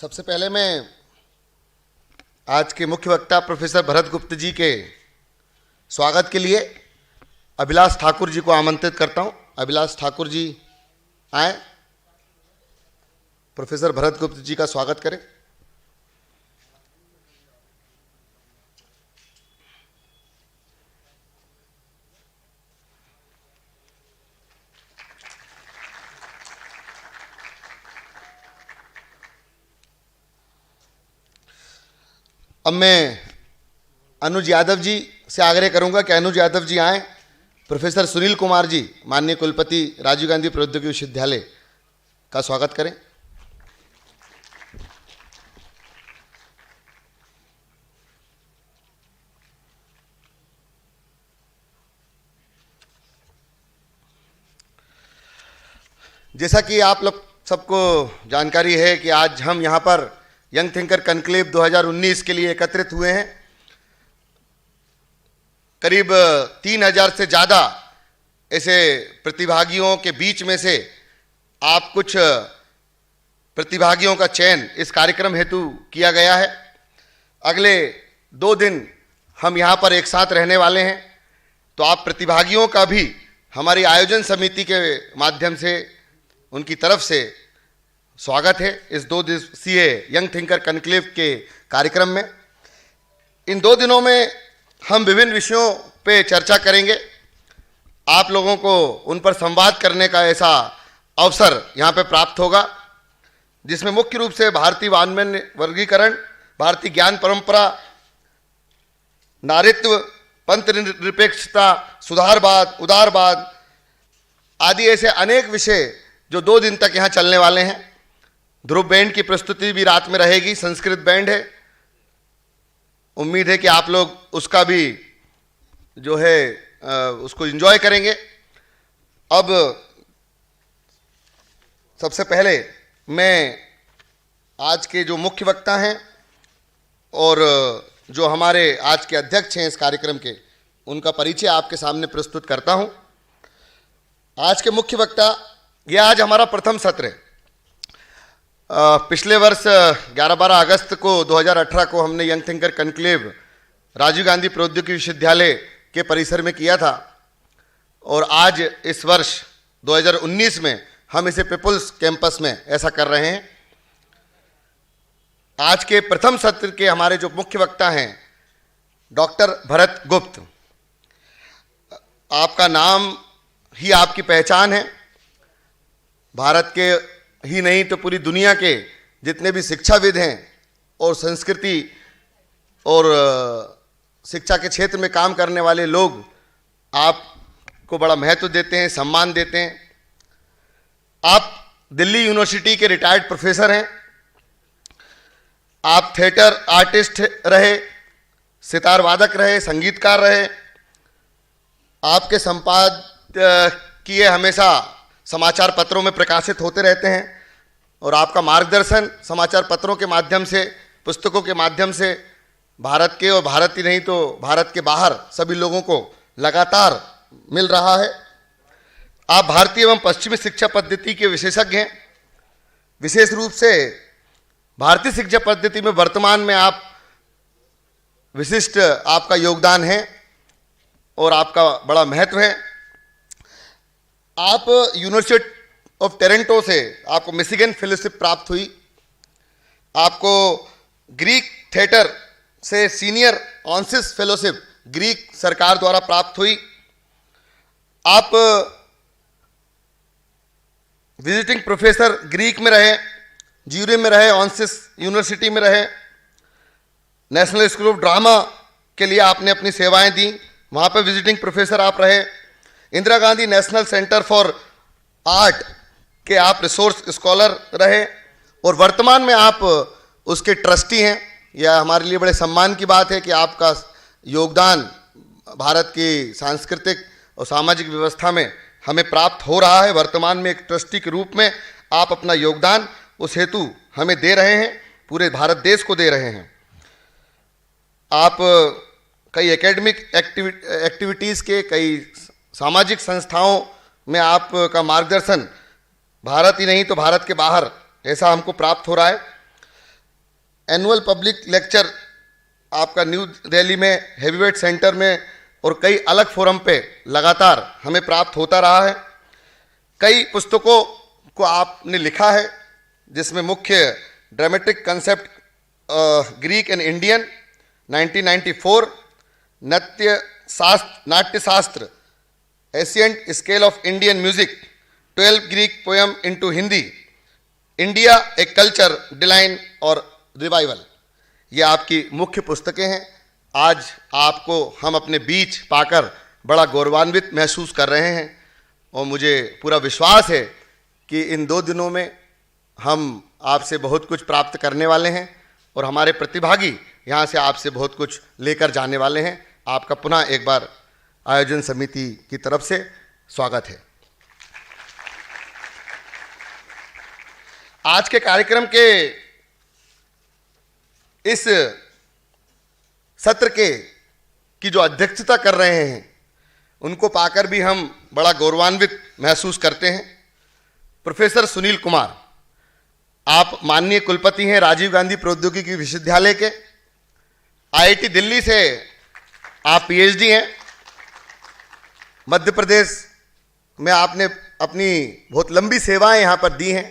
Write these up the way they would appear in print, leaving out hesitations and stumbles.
सबसे पहले मैं आज के मुख्य वक्ता प्रोफेसर भरत गुप्त जी के स्वागत के लिए अभिलाष ठाकुर जी को आमंत्रित करता हूं। अभिलाष ठाकुर जी आए, प्रोफेसर भरत गुप्त जी का स्वागत करें। अब मैं अनुज यादव जी से आग्रह करूंगा कि अनुज यादव जी आएं। प्रोफेसर सुनील कुमार जी, माननीय कुलपति राजीव गांधी प्रौद्योगिकी विश्वविद्यालय, का स्वागत करें। जैसा कि आप लोग सबको जानकारी है कि आज हम यहाँ पर यंग थिंकर कॉन्क्लेव 2019 के लिए एकत्रित हुए हैं। करीब 3000 से ज़्यादा ऐसे प्रतिभागियों के बीच में से आप कुछ प्रतिभागियों का चयन इस कार्यक्रम हेतु किया गया है। अगले 2 दिन हम यहाँ पर एक साथ रहने वाले हैं, तो आप प्रतिभागियों का भी हमारी आयोजन समिति के माध्यम से उनकी तरफ से स्वागत है इस 2 दिवसीय यंग थिंकर कॉन्क्लेव के कार्यक्रम में। इन 2 दिनों में हम विभिन्न विषयों पे चर्चा करेंगे। आप लोगों को उन पर संवाद करने का ऐसा अवसर यहाँ पे प्राप्त होगा, जिसमें मुख्य रूप से भारतीय वाङ्मय वर्गीकरण, भारतीय ज्ञान परंपरा, नारीत्व, पंथ निरपेक्षता, सुधारवाद, उदारवाद आदि ऐसे अनेक विषय जो 2 दिन तक यहाँ चलने वाले हैं। ध्रुव बैंड की प्रस्तुति भी रात में रहेगी, संस्कृत बैंड है। उम्मीद है कि आप लोग उसका भी जो है उसको एंजॉय करेंगे। अब सबसे पहले मैं आज के जो मुख्य वक्ता हैं और जो हमारे आज के अध्यक्ष हैं इस कार्यक्रम के, उनका परिचय आपके सामने प्रस्तुत करता हूं। आज के मुख्य वक्ता, यह आज हमारा प्रथम सत्र है। पिछले वर्ष 11-12 अगस्त को 2018 को हमने young thinker conclave Rajiv Gandhi Proudyogiki Vishwavidyalaya के परिसर में किया था, और आज इस वर्ष 2019 में हम इसे पीपुल्स कैंपस में ऐसा कर रहे हैं। आज के प्रथम सत्र के हमारे जो मुख्य वक्ता हैं डॉक्टर भरत गुप्त। आपका नाम ही आपकी पहचान है। भारत के ही नहीं तो पूरी दुनिया के जितने भी शिक्षाविद हैं और संस्कृति और शिक्षा के क्षेत्र में काम करने वाले लोग आपको बड़ा महत्व देते हैं, सम्मान देते हैं। आप दिल्ली यूनिवर्सिटी के रिटायर्ड प्रोफेसर हैं। आप थिएटर आर्टिस्ट रहे, सितार वादक रहे, संगीतकार रहे। आपके संपादकीय हमेशा समाचार पत्रों में प्रकाशित होते रहते हैं, और आपका मार्गदर्शन समाचार पत्रों के माध्यम से, पुस्तकों के माध्यम से भारत के और भारत ही नहीं तो भारत के बाहर सभी लोगों को लगातार मिल रहा है। आप भारतीय एवं पश्चिमी शिक्षा पद्धति के विशेषज्ञ हैं। विशेष रूप से भारतीय शिक्षा पद्धति में वर्तमान में आप विशिष्ट आपका योगदान है और आपका बड़ा महत्व है। आप यूनिवर्सिटी ऑफ टोरंटो से आपको मिशिगन फेलोशिप प्राप्त हुई। आपको ग्रीक थिएटर से सीनियर ऑनर्स फेलोशिप ग्रीक सरकार द्वारा प्राप्त हुई। आप विजिटिंग प्रोफेसर ग्रीक में रहे, ज्यूरी में रहे, ऑनर्स यूनिवर्सिटी में रहे। नेशनल स्कूल ऑफ ड्रामा के लिए आपने अपनी सेवाएं दी, वहाँ पर विजिटिंग प्रोफेसर आप रहे। Indira Gandhi national centre for art के आप रिसोर्स स्कॉलर रहे, और वर्तमान में आप उसके ट्रस्टी हैं। यह हमारे लिए बड़े सम्मान की बात है कि आपका योगदान भारत की सांस्कृतिक और सामाजिक व्यवस्था में हमें प्राप्त हो रहा है। वर्तमान में एक ट्रस्टी के रूप में आप अपना योगदान उस हेतु हमें दे रहे हैं, पूरे भारत देश को दे रहे हैं। आप कई एकेडमिक एक्टिविटीज़ के, कई सामाजिक संस्थाओं में आपका मार्गदर्शन भारत ही नहीं तो भारत के बाहर ऐसा हमको प्राप्त हो रहा है। एनुअल पब्लिक लेक्चर आपका न्यू दिल्ली में हेवीवेट सेंटर में और कई अलग फोरम पे लगातार हमें प्राप्त होता रहा है। कई पुस्तकों को आपने लिखा है, जिसमें मुख्य dramatic concept Greek and Indian 1994, Natya Shastra ancient scale of Indian music, 12 Greek poem into Hindi, India a culture decline और रिवाइवल, ये आपकी मुख्य पुस्तकें हैं। आज आपको हम अपने बीच पाकर बड़ा गौरवान्वित महसूस कर रहे हैं और मुझे पूरा विश्वास है कि इन 2 दिनों में हम आपसे बहुत कुछ प्राप्त करने वाले हैं और हमारे प्रतिभागी यहाँ से आपसे बहुत कुछ लेकर जाने वाले हैं। आपका पुनः एक बार आयोजन समिति की तरफ से स्वागत है। आज के कार्यक्रम के इस सत्र की जो अध्यक्षता कर रहे हैं, उनको पाकर भी हम बड़ा गौरवान्वित महसूस करते हैं। प्रोफेसर सुनील कुमार, आप माननीय कुलपति हैं राजीव गांधी प्रौद्योगिकी विश्वविद्यालय के। आईआईटी दिल्ली से आप पीएचडी हैं। मध्य प्रदेश में आपने अपनी बहुत लंबी सेवाएं यहाँ पर दी हैं।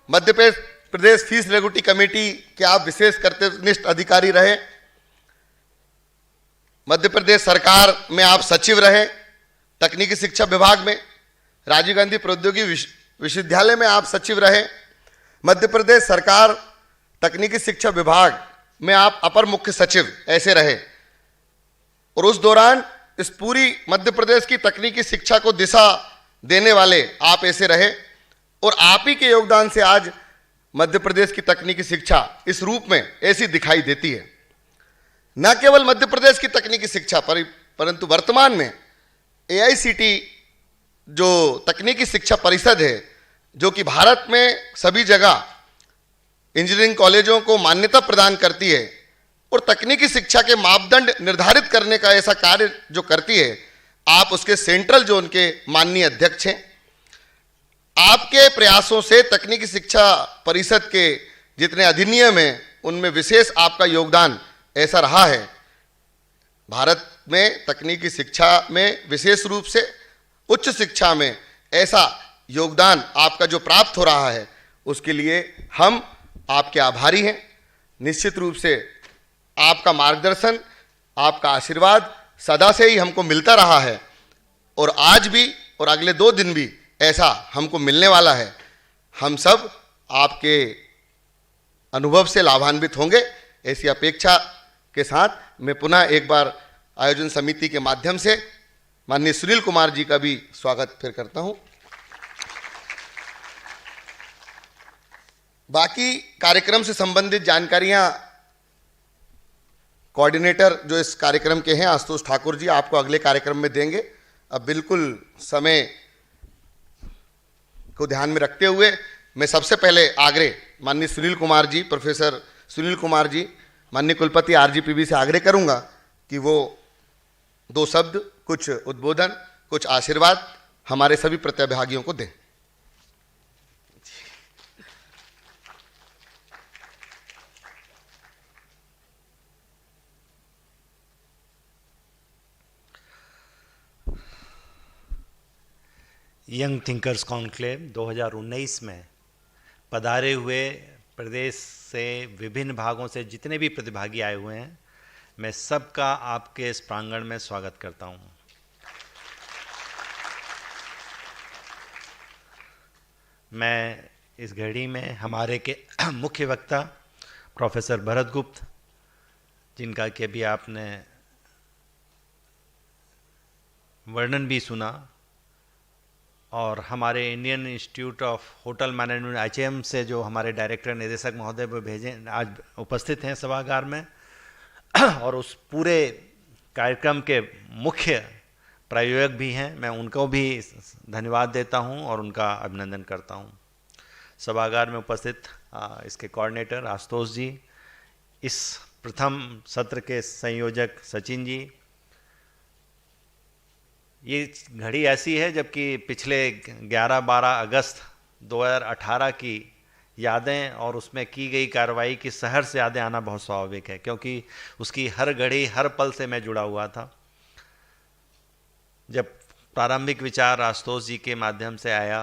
Madhya Pradesh fees regulatory committee के आप विशेष कर्तव्यनिष्ठ अधिकारी रहे। मध्य प्रदेश सरकार में आप सचिव रहे, तकनीकी शिक्षा विभाग में। राजीव गांधी प्रौद्योगिकी विश्वविद्यालय में आप सचिव रहे। मध्य प्रदेश सरकार तकनीकी शिक्षा विभाग में आप अपर मुख्य सचिव ऐसे रहे और उस दौरान इस पूरी मध्य प्रदेश की तकनीकी शिक्षा को दिशा देने वाले आप ऐसे रहे और आप ही के योगदान से आज मध्य प्रदेश की तकनीकी शिक्षा इस रूप में ऐसी दिखाई देती है। न केवल मध्य प्रदेश की तकनीकी शिक्षा परंतु वर्तमान में एआईसीटी जो तकनीकी शिक्षा परिषद है, जो कि भारत में सभी जगह इंजीनियरिंग कॉलेजों को मान्यता प्रदान करती है और तकनीकी शिक्षा के मापदंड निर्धारित करने का ऐसा कार्य जो करती है, आप उसके सेंट्रल जोन के माननीय अध्यक्ष हैं। आपके प्रयासों से तकनीकी शिक्षा परिषद के जितने अधिनियम हैं, उनमें विशेष आपका योगदान ऐसा रहा है। भारत में तकनीकी शिक्षा में विशेष रूप से उच्च शिक्षा में ऐसा योगदान आपका जो प्राप्त हो रहा है, उसके लिए हम आपके आभारी हैं। निश्चित रूप से आपका मार्गदर्शन, आपका आशीर्वाद सदा से ही हमको मिलता रहा है और आज भी और अगले 2 दिन भी ऐसा हमको मिलने वाला है। हम सब आपके अनुभव से लाभान्वित होंगे, ऐसी अपेक्षा के साथ मैं पुनः एक बार आयोजन समिति के माध्यम से माननीय सुनील कुमार जी का भी स्वागत फिर करता हूं। बाकी कार्यक्रम से संबंधित जानकारियां कोऑर्डिनेटर जो इस कार्यक्रम के हैं आशुतोष ठाकुर जी आपको अगले कार्यक्रम में देंगे। अब बिल्कुल समय को ध्यान में रखते हुए मैं सबसे पहले आग्रह माननीय सुनील कुमार जी, प्रोफेसर सुनील कुमार जी, माननीय कुलपति आरजीपीवी से आग्रह करूंगा कि वो 2 शब्द, कुछ उद्बोधन, कुछ आशीर्वाद हमारे सभी प्रतिभागियों को दें। यंग थिंकर्स कॉन्क्लेव 2019 में पधारे हुए प्रदेश से विभिन्न भागों से जितने भी प्रतिभागी आए हुए हैं, मैं सबका आपके इस प्रांगण में स्वागत करता हूं। मैं इस घड़ी में हमारे के मुख्य वक्ता प्रोफेसर भरत गुप्त, जिनका कि अभी आपने वर्णन भी सुना, और हमारे Indian institute of hotel management IHM से जो हमारे डायरेक्टर निदेशक महोदय वो भेजे आज उपस्थित हैं सभागार में, और उस पूरे कार्यक्रम के मुख्य प्रायोजक भी हैं, मैं उनको भी धन्यवाद देता हूं और उनका अभिनंदन करता हूं। सभागार में उपस्थित इसके कोऑर्डिनेटर आशुतोष जी, इस प्रथम सत्र के संयोजक सचिन जी। ये घड़ी ऐसी है जबकि पिछले 11-12 अगस्त 2018 की यादें और उसमें की गई कार्रवाई की शहर से यादें आना बहुत स्वाभाविक है, क्योंकि उसकी हर घड़ी हर पल से मैं जुड़ा हुआ था। जब प्रारंभिक विचार आशुतोष जी के माध्यम से आया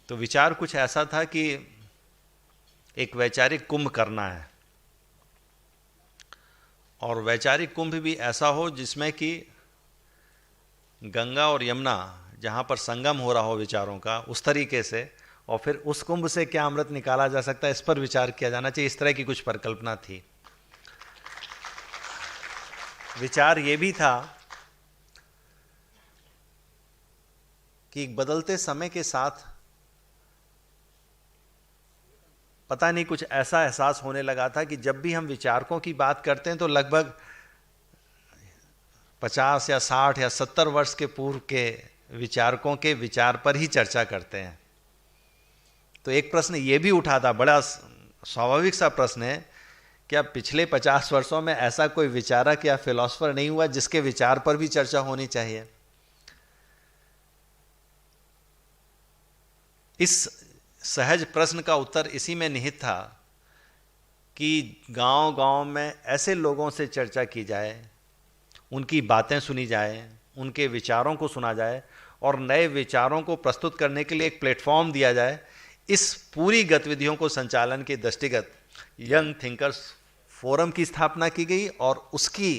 तो विचार कुछ ऐसा था कि एक वैचारिक कुंभ करना है, और वैचारिक कुंभ भी ऐसा हो जिसमें कि गंगा और यमुना जहाँ पर संगम हो रहा हो विचारों का, उस तरीके से, और फिर उस कुंभ से क्या अमृत निकाला जा सकता है इस पर विचार किया जाना चाहिए। इस तरह की कुछ परिकल्पना थी। विचार ये भी था कि बदलते समय के साथ पता नहीं कुछ ऐसा एहसास होने लगा था कि जब भी हम विचारकों की बात करते हैं तो लगभग 50 या 60 या 70 वर्ष के पूर्व के विचारकों के विचार पर ही चर्चा करते हैं। तो एक प्रश्न ये भी उठा था, बड़ा स्वाभाविक सा प्रश्न है, क्या पिछले 50 वर्षों में ऐसा कोई विचारक या फिलॉसफर नहीं हुआ जिसके विचार पर भी चर्चा होनी चाहिए? इस सहज प्रश्न का उत्तर इसी में निहित था कि गांव-गांव में ऐसे लोगों से चर्चा की जाए, उनकी बातें सुनी जाए, उनके विचारों को सुना जाए और नए विचारों को प्रस्तुत करने के लिए एक प्लेटफॉर्म दिया जाए। इस पूरी गतिविधियों को संचालन के दृष्टिगत यंग थिंकर्स फोरम की स्थापना की गई और उसकी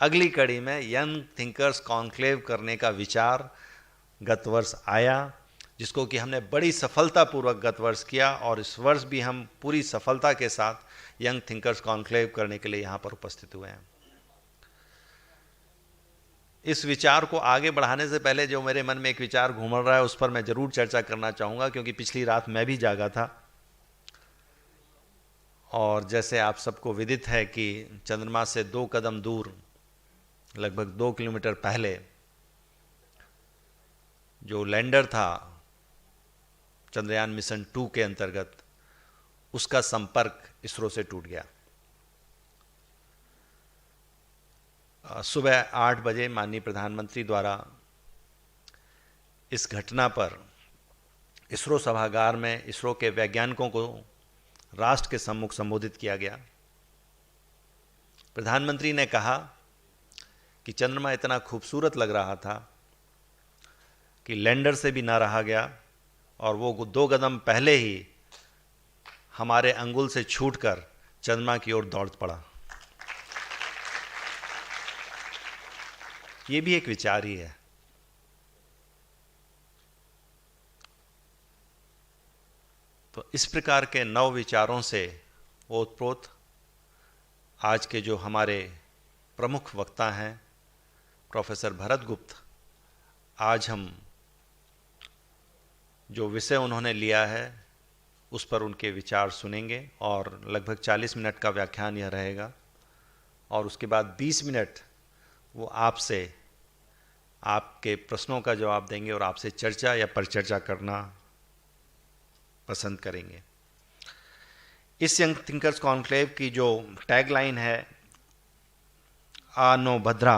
अगली कड़ी में यंग थिंकर्स कॉन्क्लेव करने का विचार गत वर्ष आया, जिसको कि हमने बड़ी सफलतापूर्वक गत वर्ष किया, और इस वर्ष भी हम पूरी सफलता के साथ यंग थिंकर्स कॉन्क्लेव करने के लिए यहाँ पर उपस्थित हुए हैं। इस विचार को आगे बढ़ाने से पहले जो मेरे मन में एक विचार घूम रहा है उस पर मैं जरूर चर्चा करना चाहूँगा, क्योंकि पिछली रात मैं भी जागा था। और जैसे आप सबको विदित है कि चंद्रमा से 2 कदम दूर, लगभग 2 किलोमीटर पहले, जो लैंडर था चंद्रयान मिशन 2 के अंतर्गत, उसका संपर्क इसरो से टूट गया। सुबह 8 बजे माननीय प्रधानमंत्री द्वारा इस घटना पर इसरो सभागार में इसरो के वैज्ञानिकों को राष्ट्र के सम्मुख संबोधित किया गया। प्रधानमंत्री ने कहा कि चंद्रमा इतना खूबसूरत लग रहा था कि लैंडर से भी ना रहा गया और वो 2 कदम पहले ही हमारे अंगुल से छूटकर चंद्रमा की ओर दौड़ पड़ा। ये भी एक विचार ही है। तो इस प्रकार के नव विचारों से ओतप्रोत आज के जो हमारे प्रमुख वक्ता हैं प्रोफेसर भरत गुप्त, आज हम जो विषय उन्होंने लिया है उस पर उनके विचार सुनेंगे और लगभग 40 मिनट का व्याख्यान यह रहेगा, और उसके बाद 20 मिनट वो आपसे आपके प्रश्नों का जवाब देंगे और आपसे चर्चा या परिचर्चा करना पसंद करेंगे। इस यंग थिंकर्स कॉन्क्लेव की जो टैगलाइन है, आ नो भद्रा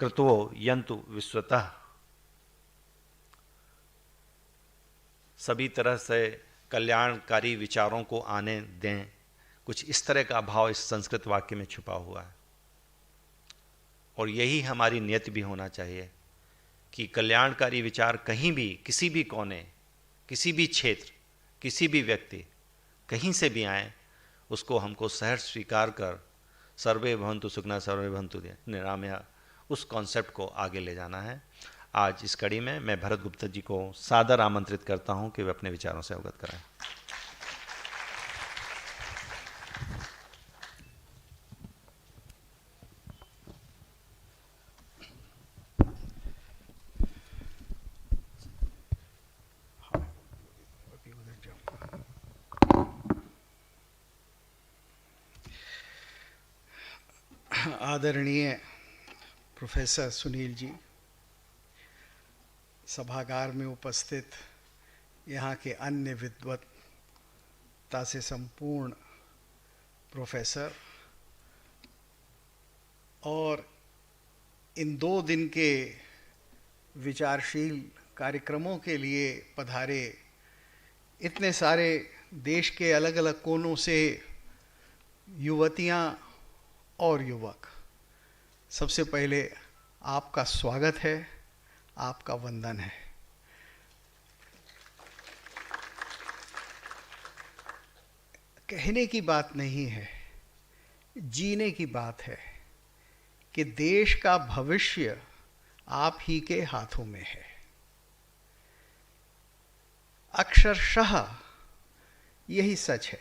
कृतो यंतु विश्वतः, सभी तरह से कल्याणकारी विचारों को आने दें, कुछ इस तरह का भाव इस संस्कृत वाक्य में छुपा हुआ है। और यही हमारी नियति भी होना चाहिए कि कल्याणकारी विचार कहीं भी, किसी भी कोने, किसी भी क्षेत्र, किसी भी व्यक्ति, कहीं से भी आए, उसको हमको सहर्ष स्वीकार कर सर्वे भवन्तु सुखिनः सर्वे भवन्तु निरामया, उस कॉन्सेप्ट को आगे ले जाना है। आज इस कड़ी में मैं भरत गुप्ता जी को सादर आमंत्रित करता हूं कि वे अपने विचारों से अवगत कराएं। आदरणीय प्रोफेसर सुनील जी, सभागार में उपस्थित यहाँ के अन्य विद्वत्ता से संपूर्ण प्रोफेसर और इन 2 दिन के विचारशील कार्यक्रमों के लिए पधारे इतने सारे देश के अलग अलग कोनों से युवतियां और युवक, सबसे पहले आपका स्वागत है, आपका वंदन है। कहने की बात नहीं है, जीने की बात है कि देश का भविष्य आप ही के हाथों में है। अक्षरशः यही सच है।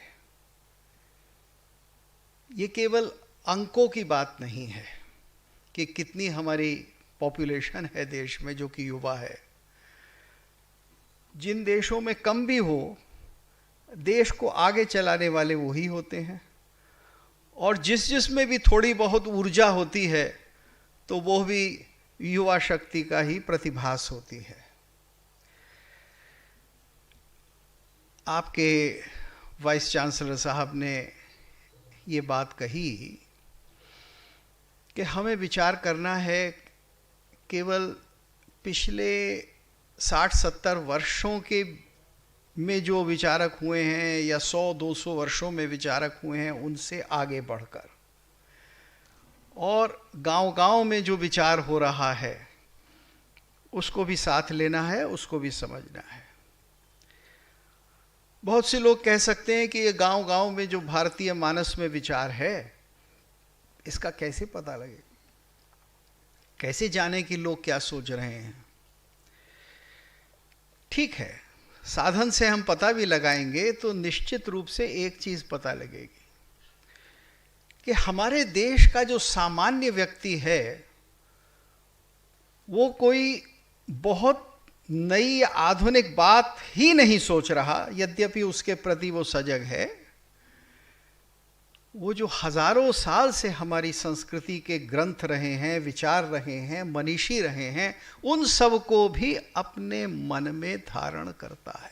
ये केवल अंकों की बात नहीं है कि कितनी हमारी पॉपुलेशन है देश में जो कि युवा है। जिन देशों में कम भी हो, देश को आगे चलाने वाले वही होते हैं, और जिसमें भी थोड़ी बहुत ऊर्जा होती है तो वो भी युवा शक्ति का ही प्रतिभास होती है। आपके वाइस चांसलर साहब ने ये बात कही कि हमें विचार करना है केवल पिछले 60-70 वर्षों के में जो विचारक हुए हैं या 100-200 वर्षों में विचारक हुए हैं उनसे आगे बढ़कर, और गांव-गांव में जो विचार हो रहा है उसको भी साथ लेना है, उसको भी समझना है। बहुत से लोग कह सकते हैं कि ये गांव-गांव में जो भारतीय मानस में विचार है इसका कैसे पता लगे, कैसे जाने कि लोग क्या सोच रहे हैं। ठीक है, साधन से हम पता भी लगाएंगे तो निश्चित रूप से एक चीज पता लगेगी कि हमारे देश का जो सामान्य व्यक्ति है वो कोई बहुत नई आधुनिक बात ही नहीं सोच रहा, यद्यपि उसके प्रति वो सजग है। वो जो हजारों साल से हमारी संस्कृति के ग्रंथ रहे हैं, विचार रहे हैं, मनीषी रहे हैं, उन सब को भी अपने मन में धारण करता है।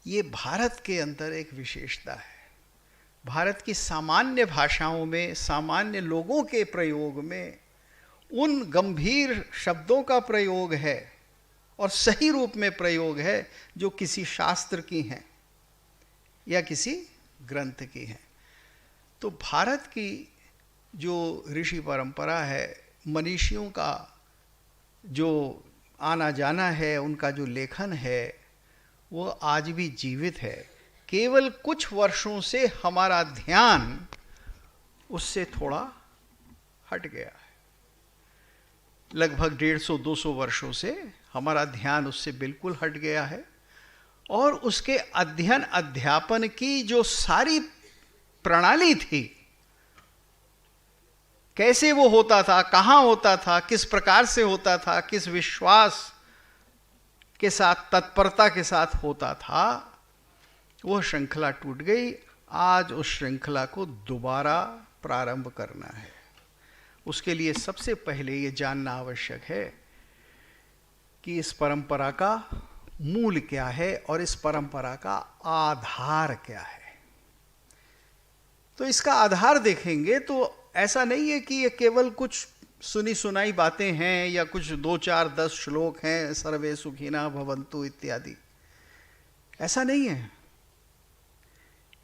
ये भारत के अंदर एक विशेषता है। भारत की सामान्य भाषाओं में, सामान्य लोगों के प्रयोग में उन गंभीर शब्दों का प्रयोग है और सही रूप में प्रयोग है जो किसी शास्त्र की हैं या किसी ग्रंथ की हैं। तो भारत की जो ऋषि परंपरा है, मनीषियों का जो आना जाना है, उनका जो लेखन है, वो आज भी जीवित है। केवल कुछ वर्षों से हमारा ध्यान उससे थोड़ा हट गया है। लगभग 150-200 वर्षों से हमारा ध्यान उससे बिल्कुल हट गया है, और उसके अध्ययन अध्यापन की जो सारी प्रणाली थी, कैसे वो होता था, कहाँ होता था, किस प्रकार से होता था, किस विश्वास के साथ, तत्परता के साथ होता था, वह श्रृंखला टूट गई। आज उस श्रृंखला को दोबारा प्रारंभ करना है। उसके लिए सबसे पहले ये जानना आवश्यक है कि इस परंपरा का मूल क्या है और इस परंपरा का आधार क्या है। तो इसका आधार देखेंगे तो ऐसा नहीं है कि ये केवल कुछ सुनी सुनाई बातें हैं या कुछ 2-4-10 श्लोक हैं, सर्वे सुखिनः भवन्तु इत्यादि। ऐसा नहीं है।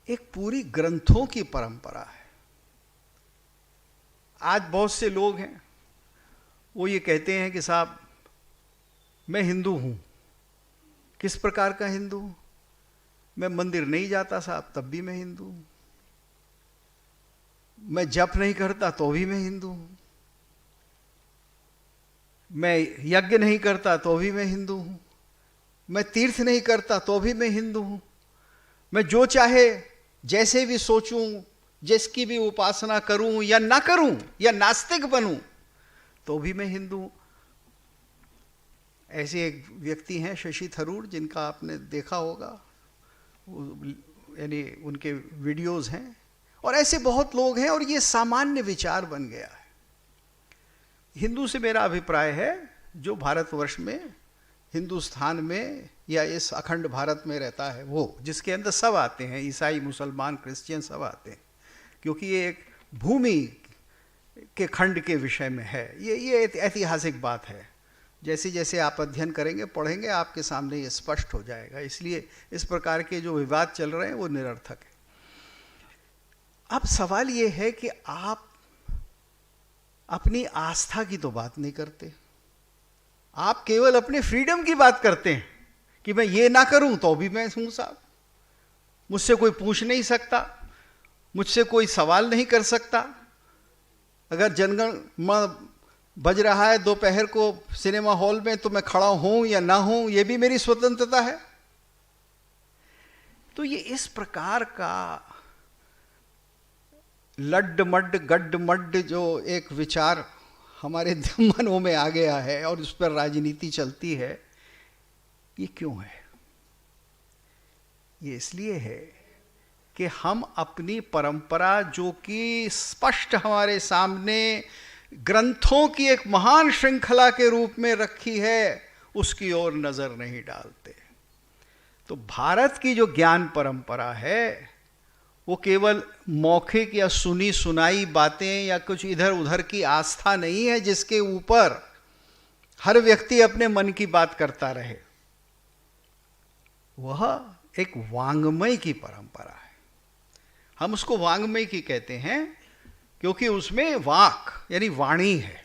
एक पूरी ग्रंथों की परंपरा है। आज बहुत से लोग हैं, वो ये कहते हैं कि साहब मैं हिंदू हूं। किस प्रकार का हिंदू? मैं मंदिर नहीं जाता साहब, तब भी मैं हिंदू हूं। मैं जप नहीं करता तो भी मैं हिंदू हूं। मैं यज्ञ नहीं करता तो भी मैं हिंदू हूं। मैं तीर्थ नहीं करता तो भी मैं हिंदू हूं। मैं जो चाहे जैसे भी सोचूं, जिसकी भी उपासना करूं या ना करूं, या नास्तिक बनूं, तो भी मैं हिंदू हूं। ऐसे एक व्यक्ति हैं शशि थरूर, जिनका आपने देखा होगा, यानी उनके वीडियोस हैं, और ऐसे बहुत लोग हैं, और ये सामान्य विचार बन गया है। हिंदू से मेरा अभिप्राय है जो भारतवर्ष में, हिंदुस्तान में या इस अखंड भारत में रहता है, वो जिसके अंदर सब आते हैं, ईसाई, मुसलमान, क्रिश्चियन सब आते हैं, क्योंकि ये एक भूमि के खंड के विषय में है। ये ऐतिहासिक बात है। जैसे जैसे आप अध्ययन करेंगे, पढ़ेंगे, आपके सामने ये स्पष्ट हो जाएगा। इसलिए इस प्रकार के जो विवाद चल रहे हैं वो निरर्थक है। अब सवाल ये है कि आप अपनी आस्था की तो बात नहीं करते, आप केवल अपने फ्रीडम की बात करते हैं कि मैं ये ना करूं तो भी मैं हूं साहब, मुझसे कोई पूछ नहीं सकता, मुझसे कोई सवाल नहीं कर सकता। अगर जनगण मन बज रहा है दोपहर को सिनेमा हॉल में तो मैं खड़ा हूं या ना हूं, ये भी मेरी स्वतंत्रता है। तो ये इस प्रकार का लड्ड मड्ड गड्ड मड्ड जो एक विचार हमारे मनों में आ गया है और उस पर राजनीति चलती है, ये क्यों है? ये इसलिए है कि हम अपनी परंपरा, जो कि स्पष्ट हमारे सामने ग्रंथों की एक महान श्रृंखला के रूप में रखी है, उसकी ओर नजर नहीं डालते। तो भारत की जो ज्ञान परंपरा है वो केवल मौखिक या सुनी सुनाई बातें या कुछ इधर उधर की आस्था नहीं है जिसके ऊपर हर व्यक्ति अपने मन की बात करता रहे। वह एक वांग्मय की परंपरा है। हम उसको वांग्मय की कहते हैं क्योंकि उसमें वाक यानी वाणी है।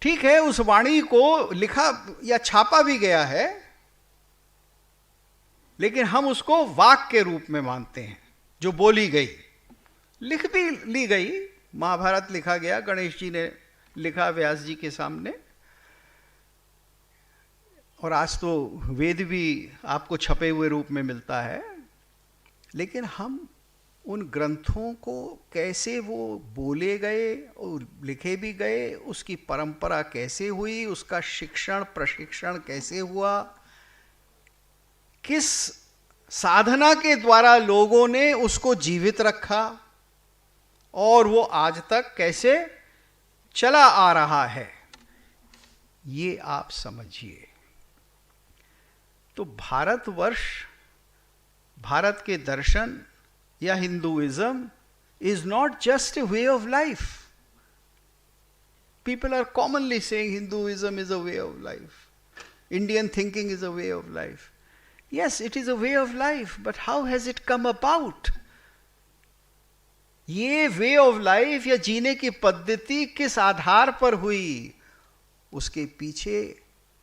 ठीक है, उस वाणी को लिखा या छापा भी गया है, लेकिन हम उसको वाक के रूप में मानते हैं, जो बोली गई, लिख भी ली गई। महाभारत लिखा गया, गणेश जी ने लिखा व्यास जी के सामने, और आज तो वेद भी आपको छपे हुए रूप में मिलता है। लेकिन हम उन ग्रंथों को कैसे वो बोले गए और लिखे भी गए, उसकी परंपरा कैसे हुई, उसका शिक्षण प्रशिक्षण कैसे हुआ, किस साधना के द्वारा लोगों ने उसको जीवित रखा और वो आज तक कैसे चला आ रहा है, ये आप समझिए। तो भारतवर्ष, भारत के दर्शन या Hinduism is not just a way of life. People are commonly saying Hinduism is a way of life. Indian thinking is a way of life. Yes, it is a way of life, but how has it come about? ये way of life या जीने की पद्धति किस आधार पर हुई, उसके पीछे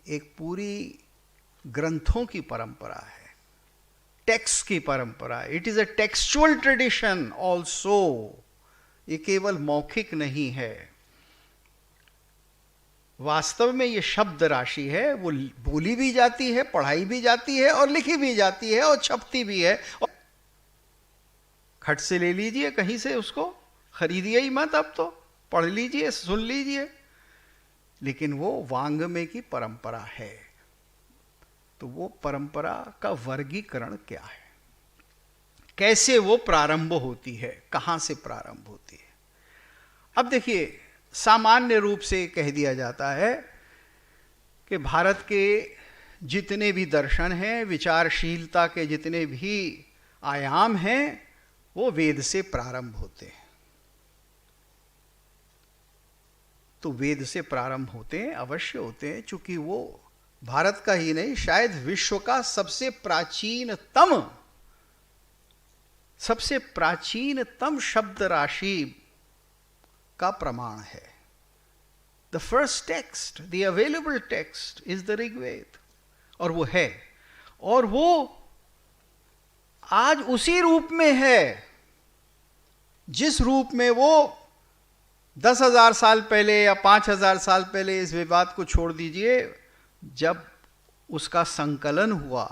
एक पूरी ग्रंथों की परंपरा है, टेक्स्ट की परंपरा। It is a textual tradition also. ये केवल मौखिक नहीं है, वास्तव में ये शब्द राशि है, वो बोली भी जाती है, पढ़ाई भी जाती है और लिखी भी जाती है और छपती भी है। और खट से ले लीजिए, कहीं से उसको खरीदिए ही मत, अब तो पढ़ लीजिए, सुन लीजिए, लेकिन वो वांग्मय की परंपरा है। तो वो परंपरा का वर्गीकरण क्या है, कैसे वो प्रारंभ होती है, कहां से प्रारंभ होती है? अब देखिए, सामान्य रूप से कह दिया जाता है कि भारत के जितने भी दर्शन हैं, विचारशीलता के जितने भी आयाम हैं, वो वेद से प्रारंभ होते हैं। तो वेद से प्रारंभ होते हैं, अवश्य होते हैं, चूंकि वो भारत का ही नहीं, शायद विश्व का सबसे प्राचीनतम शब्द राशि का प्रमाण है। The first text, the available text is the Rigveda, और वो है, और वो आज उसी रूप में है जिस रूप में वो 10,000 साल पहले या 5,000 साल पहले, इस विवाद को छोड़ दीजिए, जब उसका संकलन हुआ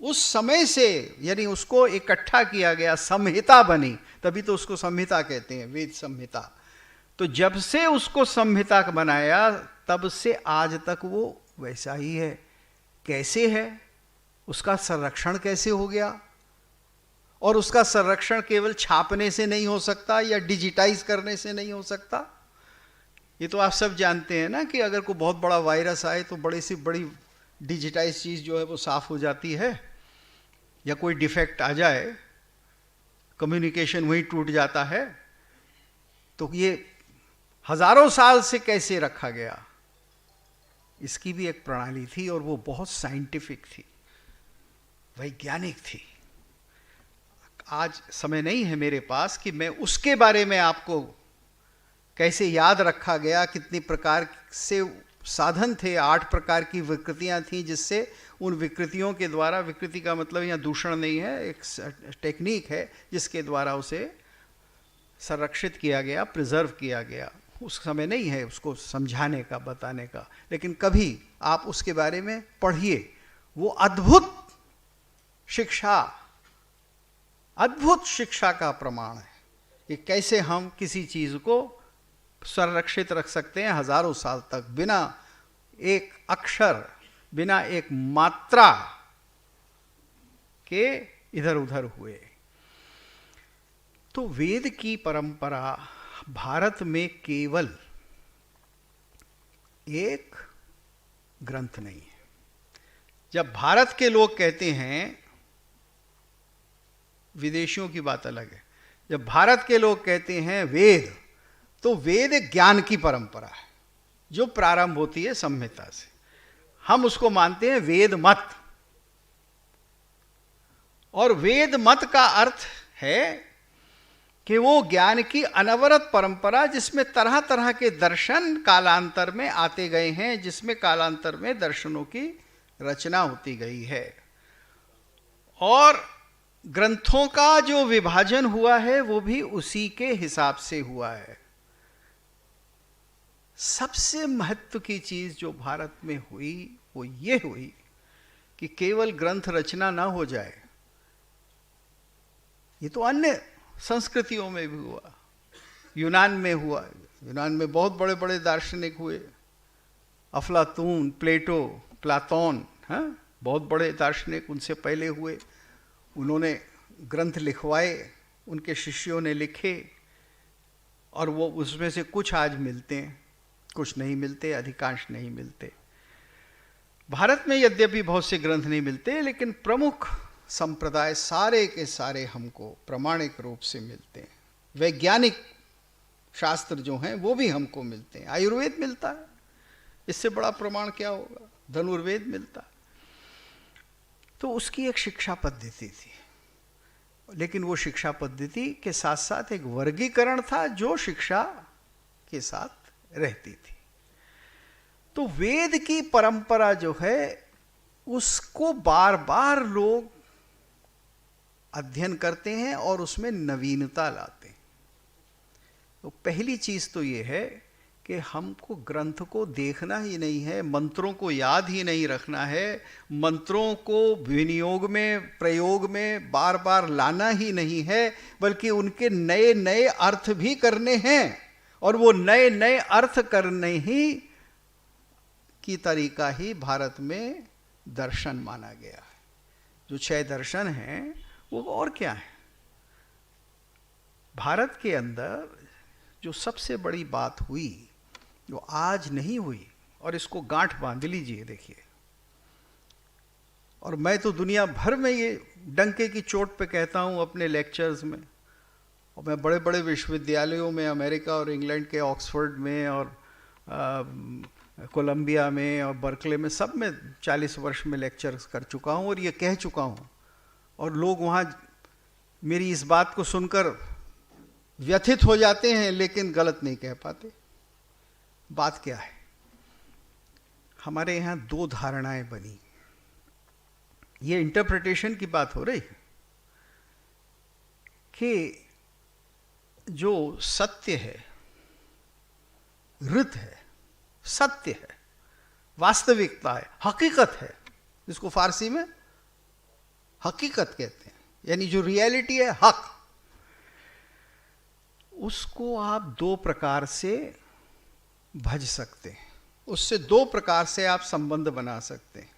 उस समय से, यानी उसको इकट्ठा किया गया, संहिता बनी, तभी तो उसको संहिता कहते हैं, वेद संहिता। तो जब से उसको संहिता बनाया, तब से आज तक वो वैसा ही है। कैसे है, उसका संरक्षण कैसे हो गया? और उसका संरक्षण केवल छापने से नहीं हो सकता या डिजिटाइज करने से नहीं हो सकता। ये तो आप सब जानते हैं ना कि अगर कोई बहुत बड़ा वायरस आए तो बड़ी सी बड़ी डिजिटाइज चीज़ जो है वो साफ हो जाती है, या कोई डिफेक्ट आ जाए, कम्युनिकेशन वहीं टूट जाता है। तो ये हजारों साल से कैसे रखा गया, इसकी भी एक प्रणाली थी और वो बहुत साइंटिफिक थी, वैज्ञानिक थी। आज समय नहीं है मेरे पास कि मैं उसके बारे में आपको कैसे याद रखा गया, कितनी प्रकार से साधन थे, 8 प्रकार की विकृतियां थी जिससे उन विकृतियों के द्वारा, विकृति का मतलब यहाँ दूषण नहीं है, एक टेक्निक है जिसके द्वारा उसे संरक्षित किया गया, प्रिजर्व किया गया। उस समय नहीं है उसको समझाने का, बताने का, लेकिन कभी आप उसके बारे में पढ़िए। वो अद्भुत शिक्षा का प्रमाण है कि कैसे हम किसी चीज को संरक्षित रख सकते हैं हजारों साल तक, बिना एक अक्षर, बिना एक मात्रा के इधर उधर हुए। तो वेद की परंपरा भारत में केवल एक ग्रंथ नहीं है। जब भारत के लोग कहते हैं, विदेशियों की बात अलग है, जब भारत के लोग कहते हैं वेद, तो वेद एक ज्ञान की परंपरा है जो प्रारंभ होती है संहिता से। हम उसको मानते हैं वेद मत, और वेद मत का अर्थ है कि वो ज्ञान की अनवरत परंपरा जिसमें तरह तरह के दर्शन कालांतर में आते गए हैं, जिसमें कालांतर में दर्शनों की रचना होती गई है, और ग्रंथों का जो विभाजन हुआ है वो भी उसी के हिसाब से हुआ है। सबसे महत्व की चीज जो भारत में हुई वो ये हुई कि केवल ग्रंथ रचना ना हो जाए। ये तो अन्य संस्कृतियों में भी हुआ, यूनान में हुआ, यूनान में बहुत बड़े बड़े दार्शनिक हुए, अफलातून, प्लेटो, प्लाटोन, हाँ, बहुत बड़े दार्शनिक उनसे पहले हुए। उन्होंने ग्रंथ लिखवाए, उनके शिष्यों ने लिखे, और वो उसमें से कुछ आज मिलते हैं, कुछ नहीं मिलते, अधिकांश नहीं मिलते। भारत में यद्यपि बहुत से ग्रंथ नहीं मिलते, लेकिन प्रमुख संप्रदाय सारे के सारे हमको प्रमाणिक रूप से मिलते हैं। वैज्ञानिक शास्त्र जो हैं वो भी हमको मिलते हैं। आयुर्वेद मिलता है, इससे बड़ा प्रमाण क्या होगा, धनुर्वेद मिलता है। तो उसकी एक शिक्षा पद्धति थी, लेकिन वो शिक्षा पद्धति के साथ साथ एक वर्गीकरण था जो शिक्षा के साथ रहती थी। तो वेद की परंपरा जो है उसको बार बार लोग अध्ययन करते हैं और उसमें नवीनता लाते हैं। तो पहली चीज तो ये है कि हमको ग्रंथ को देखना ही नहीं है, मंत्रों को याद ही नहीं रखना है, मंत्रों को विनियोग में, प्रयोग में बार बार लाना ही नहीं है, बल्कि उनके नए नए अर्थ भी करने हैं। और वो नए नए अर्थ करने ही की तरीका ही भारत में दर्शन माना गया है। जो 6 दर्शन हैं वो और क्या है। भारत के अंदर जो सबसे बड़ी बात हुई, जो आज नहीं हुई, और इसको गांठ बांध लीजिए, देखिए, और मैं तो दुनिया भर में ये डंके की चोट पे कहता हूं अपने लेक्चर्स में, और मैं बड़े बड़े विश्वविद्यालयों में, अमेरिका और इंग्लैंड के ऑक्सफोर्ड में और कोलंबिया में और बर्कले में, सब में 40 वर्ष में लेक्चर्स कर चुका हूं और ये कह चुका हूं, और लोग वहां मेरी इस बात को सुनकर व्यथित हो जाते हैं, लेकिन गलत नहीं कह पाते। बात क्या है, हमारे यहां 2 धारणाएं बनी। ये इंटरप्रिटेशन की बात हो रही है कि जो सत्य है, ऋत है, सत्य है, वास्तविकता है, हकीकत है, जिसको फारसी में हकीकत कहते हैं, यानी जो रियलिटी है, हक, उसको आप 2 प्रकार से भज सकते हैं, उससे 2 प्रकार से आप संबंध बना सकते हैं,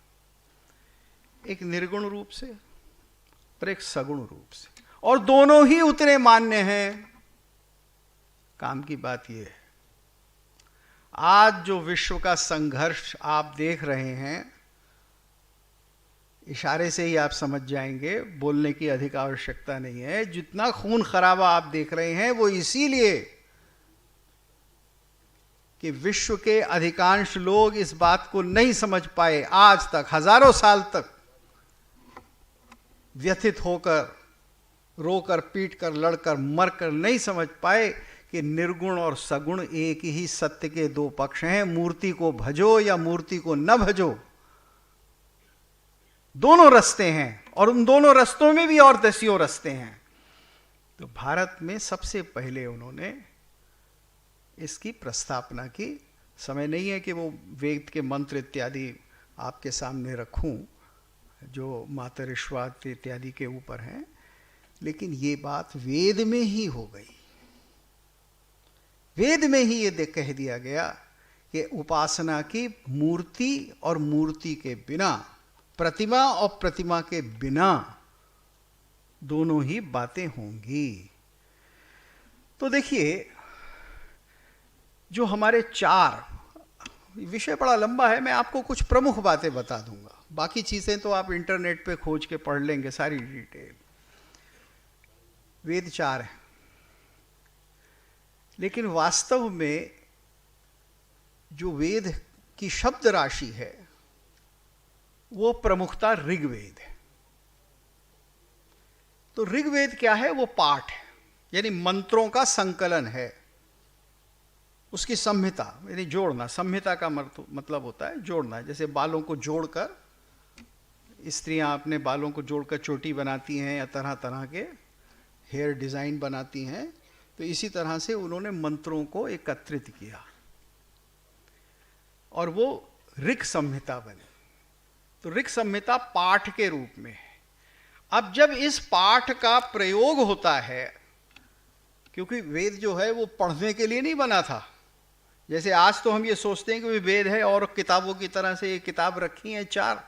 एक निर्गुण रूप से और एक सगुण रूप से, और दोनों ही उतने मान्य हैं। काम की बात यह है, आज जो विश्व का संघर्ष आप देख रहे हैं, इशारे से ही आप समझ जाएंगे, बोलने की अधिक आवश्यकता नहीं है। जितना खून खराबा आप देख रहे हैं वो इसीलिए कि विश्व के अधिकांश लोग इस बात को नहीं समझ पाए, आज तक हजारों साल तक व्यथित होकर, रोकर, पीटकर, लड़कर, मरकर नहीं समझ पाए कि निर्गुण और सगुण एक ही सत्य के दो पक्ष हैं। मूर्ति को भजो या मूर्ति को न भजो, दोनों रास्ते हैं, और उन दोनों रास्तों में भी और दसियों रास्ते हैं। तो भारत में सबसे पहले उन्होंने इसकी प्रस्तावना की। समय नहीं है कि वो वेद के मंत्र इत्यादि आपके सामने रखूं जो मातरिश्वाद इत्यादि के ऊपर हैं, लेकिन ये बात वेद में ही हो गई। वेद में ही ये कह दिया गया कि उपासना की मूर्ति और मूर्ति के बिना, प्रतिमा और प्रतिमा के बिना दोनों ही बातें होंगी। तो देखिए, जो हमारे चार, विषय बड़ा लंबा है, मैं आपको कुछ प्रमुख बातें बता दूंगा, बाकी चीजें तो आप इंटरनेट पे खोज के पढ़ लेंगे सारी डिटेल। वेद चार है, लेकिन वास्तव में जो वेद की शब्द राशि है वो प्रमुखता ऋग्वेद है। तो ऋग्वेद क्या है? वो पाठ है, यानी मंत्रों का संकलन है, उसकी संहिता, यानी जोड़ना। संहिता का मतलब होता है जोड़ना। जैसे बालों को जोड़कर स्त्रियां अपने बालों को जोड़कर चोटी बनाती हैं या तरह तरह के हेयर डिजाइन बनाती हैं, तो इसी तरह से उन्होंने मंत्रों को एकत्रित किया और वो ऋग संहिता बनी। तो ऋग संहिता पाठ के रूप में है। अब जब इस पाठ का प्रयोग होता है, क्योंकि वेद जो है वो पढ़ने के लिए नहीं बना था। जैसे आज तो हम ये सोचते हैं कि वेद है और किताबों की तरह से ये किताब रखी है चार,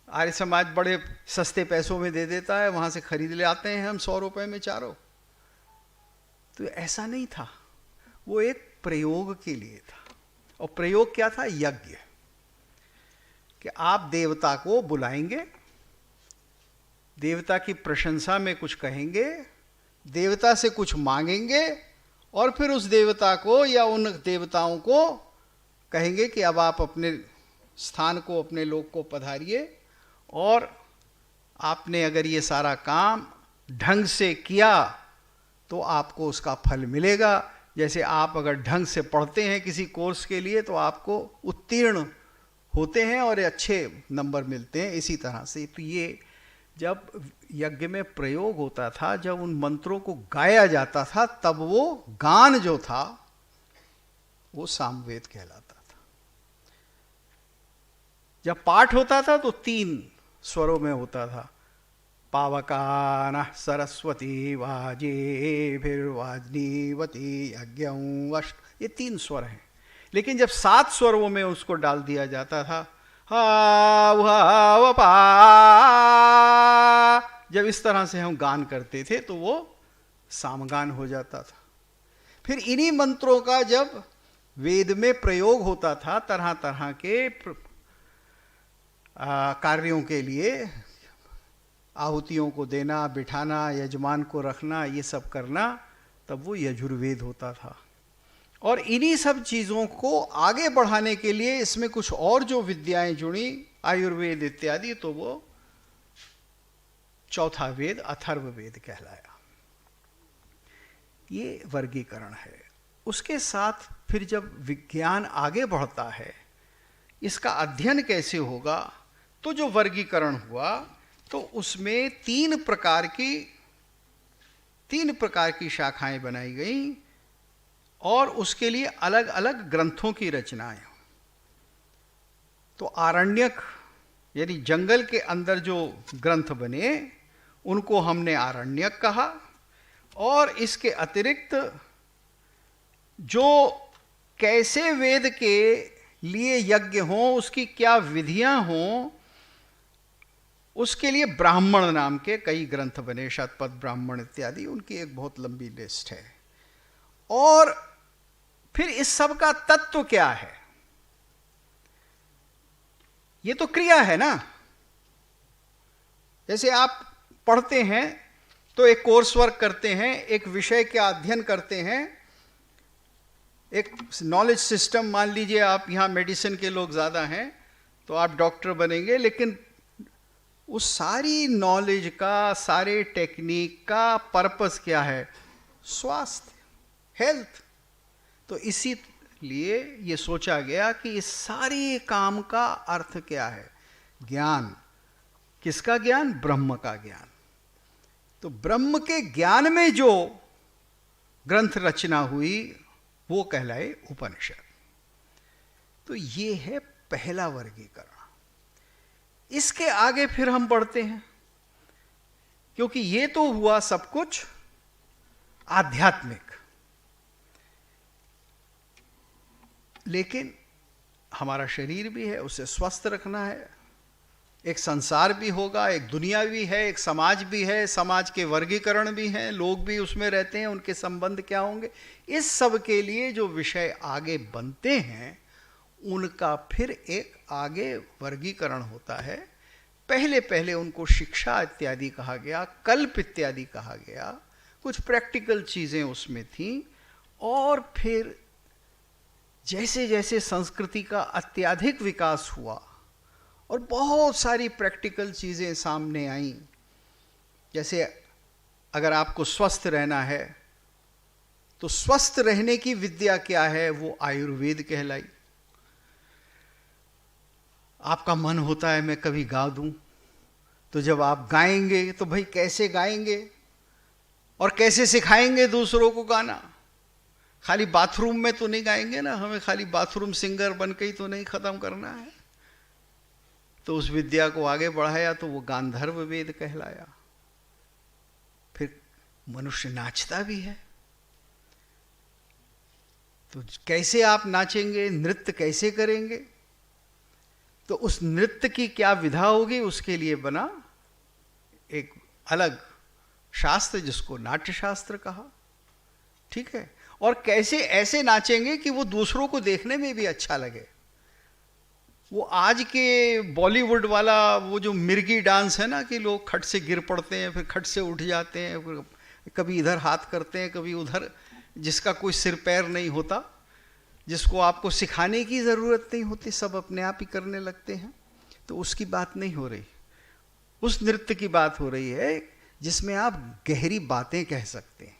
आर्य समाज बड़े सस्ते पैसों में दे देता है, वहां से खरीद ले आते हैं हम 100 रुपए में चारों। तो ऐसा नहीं था, वो एक प्रयोग के लिए था। और प्रयोग क्या था? यज्ञ, कि आप देवता को बुलाएंगे, देवता की प्रशंसा में कुछ कहेंगे, देवता से कुछ मांगेंगे, और फिर उस देवता को या उन देवताओं को कहेंगे कि अब आप अपने स्थान को, अपने लोक को पधारिए, और आपने अगर ये सारा काम ढंग से किया तो आपको उसका फल मिलेगा। जैसे आप अगर ढंग से पढ़ते हैं किसी कोर्स के लिए तो आपको उत्तीर्ण होते हैं और अच्छे नंबर मिलते हैं, इसी तरह से। तो ये जब यज्ञ में प्रयोग होता था, जब उन मंत्रों को गाया जाता था, तब वो गान जो था वो सामवेद कहलाता था। जब पाठ होता था तो 3 स्वरों में होता था। पावकान सरस्वती वाजे वाजनीवती यज्ञं वष्ट, ये 3 स्वर हैं। लेकिन जब 7 स्वरों में उसको डाल दिया जाता था, हा पा, जब इस तरह से हम गान करते थे तो वो सामगान हो जाता था। फिर इन्हीं मंत्रों का जब वेद में प्रयोग होता था तरह तरह के कार्यों के लिए, आहुतियों को देना, बिठाना, यजमान को रखना, ये सब करना, तब वो यजुर्वेद होता था। और इन्हीं सब चीज़ों को आगे बढ़ाने के लिए इसमें कुछ और जो विद्याएं जुड़ी, आयुर्वेद इत्यादि, तो वो चौथा वेद अथर्ववेद कहलाया। ये वर्गीकरण है। उसके साथ फिर जब विज्ञान आगे बढ़ता है, इसका अध्ययन कैसे होगा, तो जो वर्गीकरण हुआ तो उसमें 3 प्रकार की शाखाएं बनाई गई और उसके लिए अलग अलग ग्रंथों की रचनाएं। तो आरण्यक यानी जंगल के अंदर जो ग्रंथ बने उनको हमने आरण्यक कहा, और इसके अतिरिक्त जो कैसे वेद के लिए यज्ञ हों, उसकी क्या विधियां हों, उसके लिए ब्राह्मण नाम के कई ग्रंथ बने, शतपथ ब्राह्मण इत्यादि, उनकी एक बहुत लंबी लिस्ट है। और फिर इस सब का तत्व क्या है? ये तो क्रिया है ना। जैसे आप पढ़ते हैं तो एक कोर्स वर्क करते हैं, एक विषय का अध्ययन करते हैं, एक नॉलेज सिस्टम, मान लीजिए आप यहाँ मेडिसिन के लोग ज़्यादा हैं तो आप डॉक्टर बनेंगे, लेकिन उस सारी नॉलेज का, सारे टेक्निक का पर्पस क्या है? स्वास्थ्य, हेल्थ। तो इसीलिए ये सोचा गया कि इस सारे काम का अर्थ क्या है? ज्ञान। किसका ज्ञान? ब्रह्म का ज्ञान। तो ब्रह्म के ज्ञान में जो ग्रंथ रचना हुई वो कहलाए उपनिषद। तो ये है पहला वर्गीकरण। इसके आगे फिर हम बढ़ते हैं, क्योंकि ये तो हुआ सब कुछ आध्यात्मिक, लेकिन हमारा शरीर भी है, उसे स्वस्थ रखना है। एक संसार भी होगा, एक दुनिया भी है, एक समाज भी है, समाज के वर्गीकरण भी हैं, लोग भी उसमें रहते हैं, उनके संबंध क्या होंगे। इस सब के लिए जो विषय आगे बनते हैं उनका फिर एक आगे वर्गीकरण होता है। पहले पहले उनको शिक्षा इत्यादि कहा गया, कल्प इत्यादि कहा गया, कुछ प्रैक्टिकल चीज़ें उसमें थीं, और फिर जैसे जैसे संस्कृति का अत्यधिक विकास हुआ और बहुत सारी प्रैक्टिकल चीज़ें सामने आईं, जैसे अगर आपको स्वस्थ रहना है तो स्वस्थ रहने की विद्या क्या है? वो आयुर्वेद कहलाई। आपका मन होता है मैं कभी गा दूं, तो जब आप गाएंगे तो भाई कैसे गाएंगे और कैसे सिखाएंगे दूसरों को गाना? खाली बाथरूम में तो नहीं गाएंगे ना, हमें खाली बाथरूम सिंगर बन के ही तो नहीं खत्म करना है। तो उस विद्या को आगे बढ़ाया तो वो गांधर्व वेद कहलाया। फिर मनुष्य नाचता भी है, तो कैसे आप नाचेंगे, नृत्य कैसे करेंगे? तो उस नृत्य की क्या विधा होगी, उसके लिए बना एक अलग शास्त्र जिसको नाट्य शास्त्र कहा। ठीक है। और कैसे ऐसे नाचेंगे कि वो दूसरों को देखने में भी अच्छा लगे। वो आज के बॉलीवुड वाला वो जो मिर्गी डांस है ना, कि लोग खट से गिर पड़ते हैं, फिर खट से उठ जाते हैं, फिर कभी इधर हाथ करते हैं, कभी उधर, जिसका कोई सिर पैर नहीं होता, जिसको आपको सिखाने की ज़रूरत नहीं होती, सब अपने आप ही करने लगते हैं। तो उसकी बात नहीं हो रही, उस नृत्य की बात हो रही है जिसमें आप गहरी बातें कह सकते हैं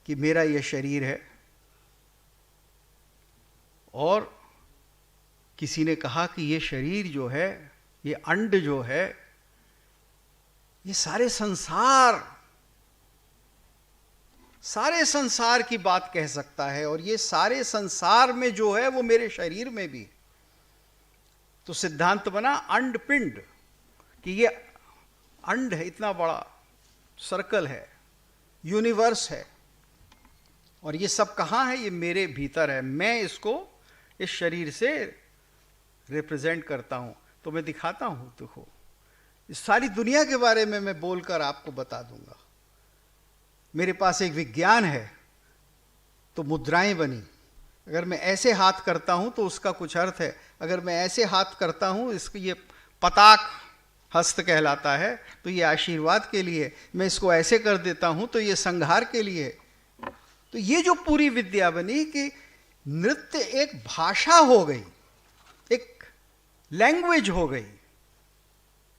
कि मेरा यह शरीर है, और किसी ने कहा कि ये शरीर जो है, ये अंड जो है, ये सारे संसार की बात कह सकता है, और ये सारे संसार में जो है वो मेरे शरीर में भी। तो सिद्धांत बना अंड पिंड, कि ये अंड है, इतना बड़ा सर्कल है, यूनिवर्स है, और ये सब कहाँ है? ये मेरे भीतर है। मैं इसको इस शरीर से रिप्रेजेंट करता हूँ। तो मैं दिखाता हूँ, देखो, इस सारी दुनिया के बारे में मैं बोलकर आपको बता दूंगा। मेरे पास एक विज्ञान है, तो मुद्राएं बनी। अगर मैं ऐसे हाथ करता हूँ तो उसका कुछ अर्थ है, अगर मैं ऐसे हाथ करता हूँ, इसको ये पताक हस्त कहलाता है, तो ये आशीर्वाद के लिए। मैं इसको ऐसे कर देता हूँ तो ये संहार के लिए। तो ये जो पूरी विद्या बनी कि नृत्य एक भाषा हो गई, एक लैंग्वेज हो गई,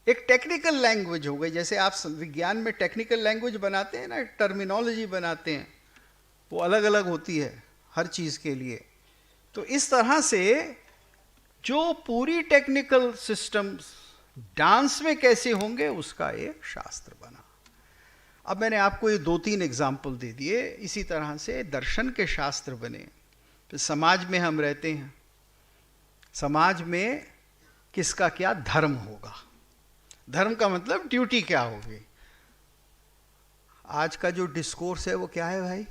एक टेक्निकल लैंग्वेज हो गई। जैसे आप विज्ञान में टेक्निकल लैंग्वेज बनाते हैं ना, टर्मिनोलॉजी बनाते हैं, वो अलग अलग होती है हर चीज़ के लिए। तो इस तरह से जो पूरी टेक्निकल सिस्टम्स डांस में कैसे होंगे, उसका एक शास्त्र बना। अब मैंने आपको ये 2-3 एग्जाम्पल दे दिए। इसी तरह से दर्शन के शास्त्र बने। फिर समाज में हम रहते हैं, समाज में किसका क्या धर्म होगा, धर्म का मतलब ड्यूटी क्या होगी। आज का जो डिस्कोर्स है वो क्या है भाई?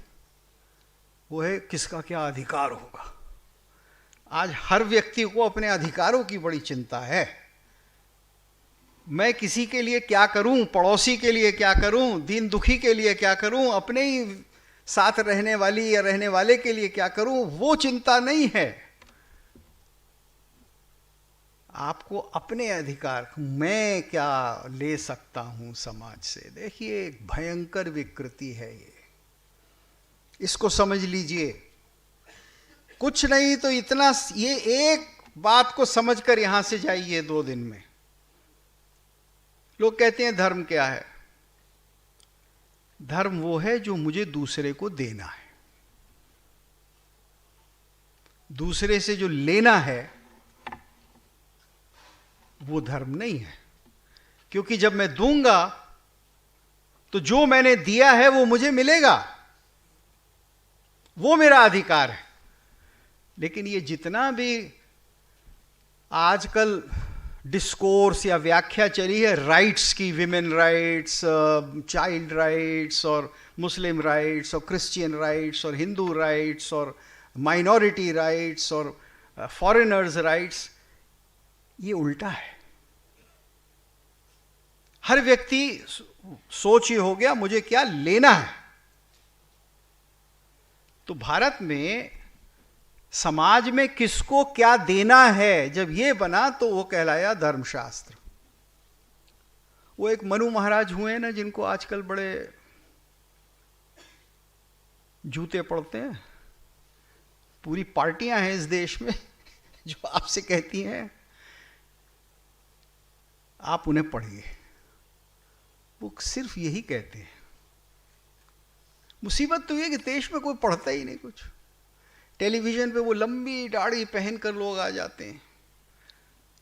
वो है किसका क्या अधिकार होगा। आज हर व्यक्ति को अपने अधिकारों की बड़ी चिंता है। मैं किसी के लिए क्या करूं, पड़ोसी के लिए क्या करूं, दीन दुखी के लिए क्या करूं, अपने ही साथ रहने वाली या रहने वाले के लिए क्या करूं, वो चिंता नहीं है। आपको अपने अधिकार, मैं क्या ले सकता हूं समाज से। देखिए, एक भयंकर विकृति है ये, इसको समझ लीजिए। कुछ नहीं तो इतना, ये एक बात को समझकर यहां से जाइए 2 दिन में। लोग कहते हैं धर्म क्या है? धर्म वो है जो मुझे दूसरे को देना है। दूसरे से जो लेना है वो धर्म नहीं है, क्योंकि जब मैं दूंगा तो जो मैंने दिया है वो मुझे मिलेगा, वो मेरा अधिकार है। लेकिन ये जितना भी आजकल डिस्कोर्स या व्याख्या चली है राइट्स की, विमेन राइट्स, चाइल्ड राइट्स और मुस्लिम राइट्स और क्रिश्चियन राइट्स और हिंदू राइट्स और माइनॉरिटी राइट्स और फॉरेनर्स राइट्स, ये उल्टा है। हर व्यक्ति सोच ये हो गया मुझे क्या लेना है। तो भारत में समाज में किसको क्या देना है, जब ये बना तो वो कहलाया धर्मशास्त्र। वो एक मनु महाराज हुए ना, जिनको आजकल बड़े जूते पड़ते हैं। पूरी पार्टियां हैं इस देश में जो आपसे कहती हैं आप उन्हें पढ़िए, वो सिर्फ यही कहते हैं। मुसीबत तो ये कि देश में कोई पढ़ता ही नहीं कुछ। टेलीविजन पे वो लंबी दाढ़ी पहनकर लोग आ जाते हैं,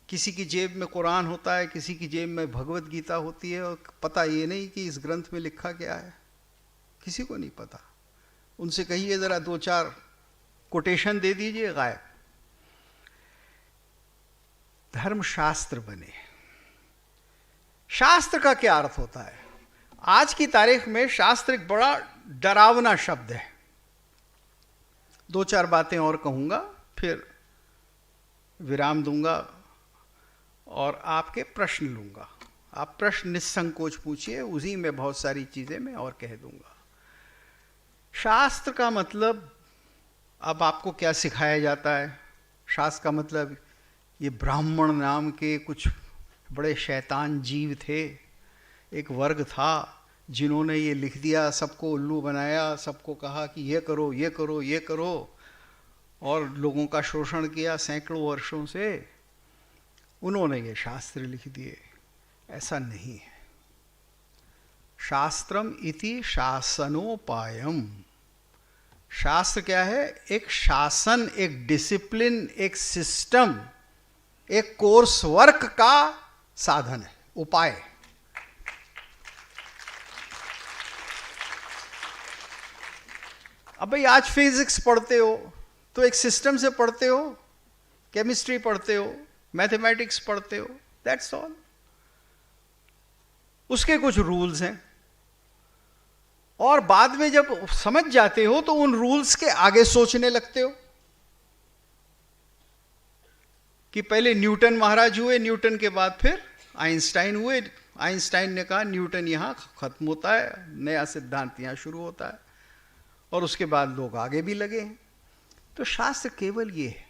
किसी की जेब में कुरान होता है, किसी की जेब में भगवत गीता होती है, और पता ये नहीं कि इस ग्रंथ में लिखा क्या है, किसी को नहीं पता। उनसे कहिए जरा 2-4 कोटेशन दे दीजिए, गायब। धर्मशास्त्र बने। शास्त्र का क्या अर्थ होता है? आज की तारीख में शास्त्र एक बड़ा डरावना शब्द है। 2-4 बातें और कहूंगा, फिर विराम दूंगा और आपके प्रश्न लूंगा। आप प्रश्न निस्संकोच पूछिए, उसी में बहुत सारी चीजें मैं और कह दूंगा। शास्त्र का मतलब, अब आपको क्या सिखाया जाता है? शास्त्र का मतलब, ये ब्राह्मण नाम के कुछ बड़े शैतान जीव थे, एक वर्ग था जिन्होंने ये लिख दिया, सबको उल्लू बनाया, सबको कहा कि ये करो ये करो ये करो, और लोगों का शोषण किया सैकड़ों वर्षों से। उन्होंने ये शास्त्र लिख दिए। ऐसा नहीं है। शास्त्रम इति शासनोपायम। शास्त्र क्या है? एक शासन, एक डिसिप्लिन, एक सिस्टम, एक कोर्स वर्क का साधन है, उपाय। अब भाई आज फिजिक्स पढ़ते हो तो एक सिस्टम से पढ़ते हो, केमिस्ट्री पढ़ते हो, मैथमेटिक्स पढ़ते हो, दैट्स ऑल। उसके कुछ रूल्स हैं, और बाद में जब समझ जाते हो तो उन रूल्स के आगे सोचने लगते हो। कि पहले न्यूटन महाराज हुए, न्यूटन के बाद फिर आइंस्टाइन हुए। आइंस्टाइन ने कहा न्यूटन यहां खत्म होता है, नया सिद्धांत यहां शुरू होता है, और उसके बाद लोग आगे भी लगे हैं। तो शास्त्र केवल ये है,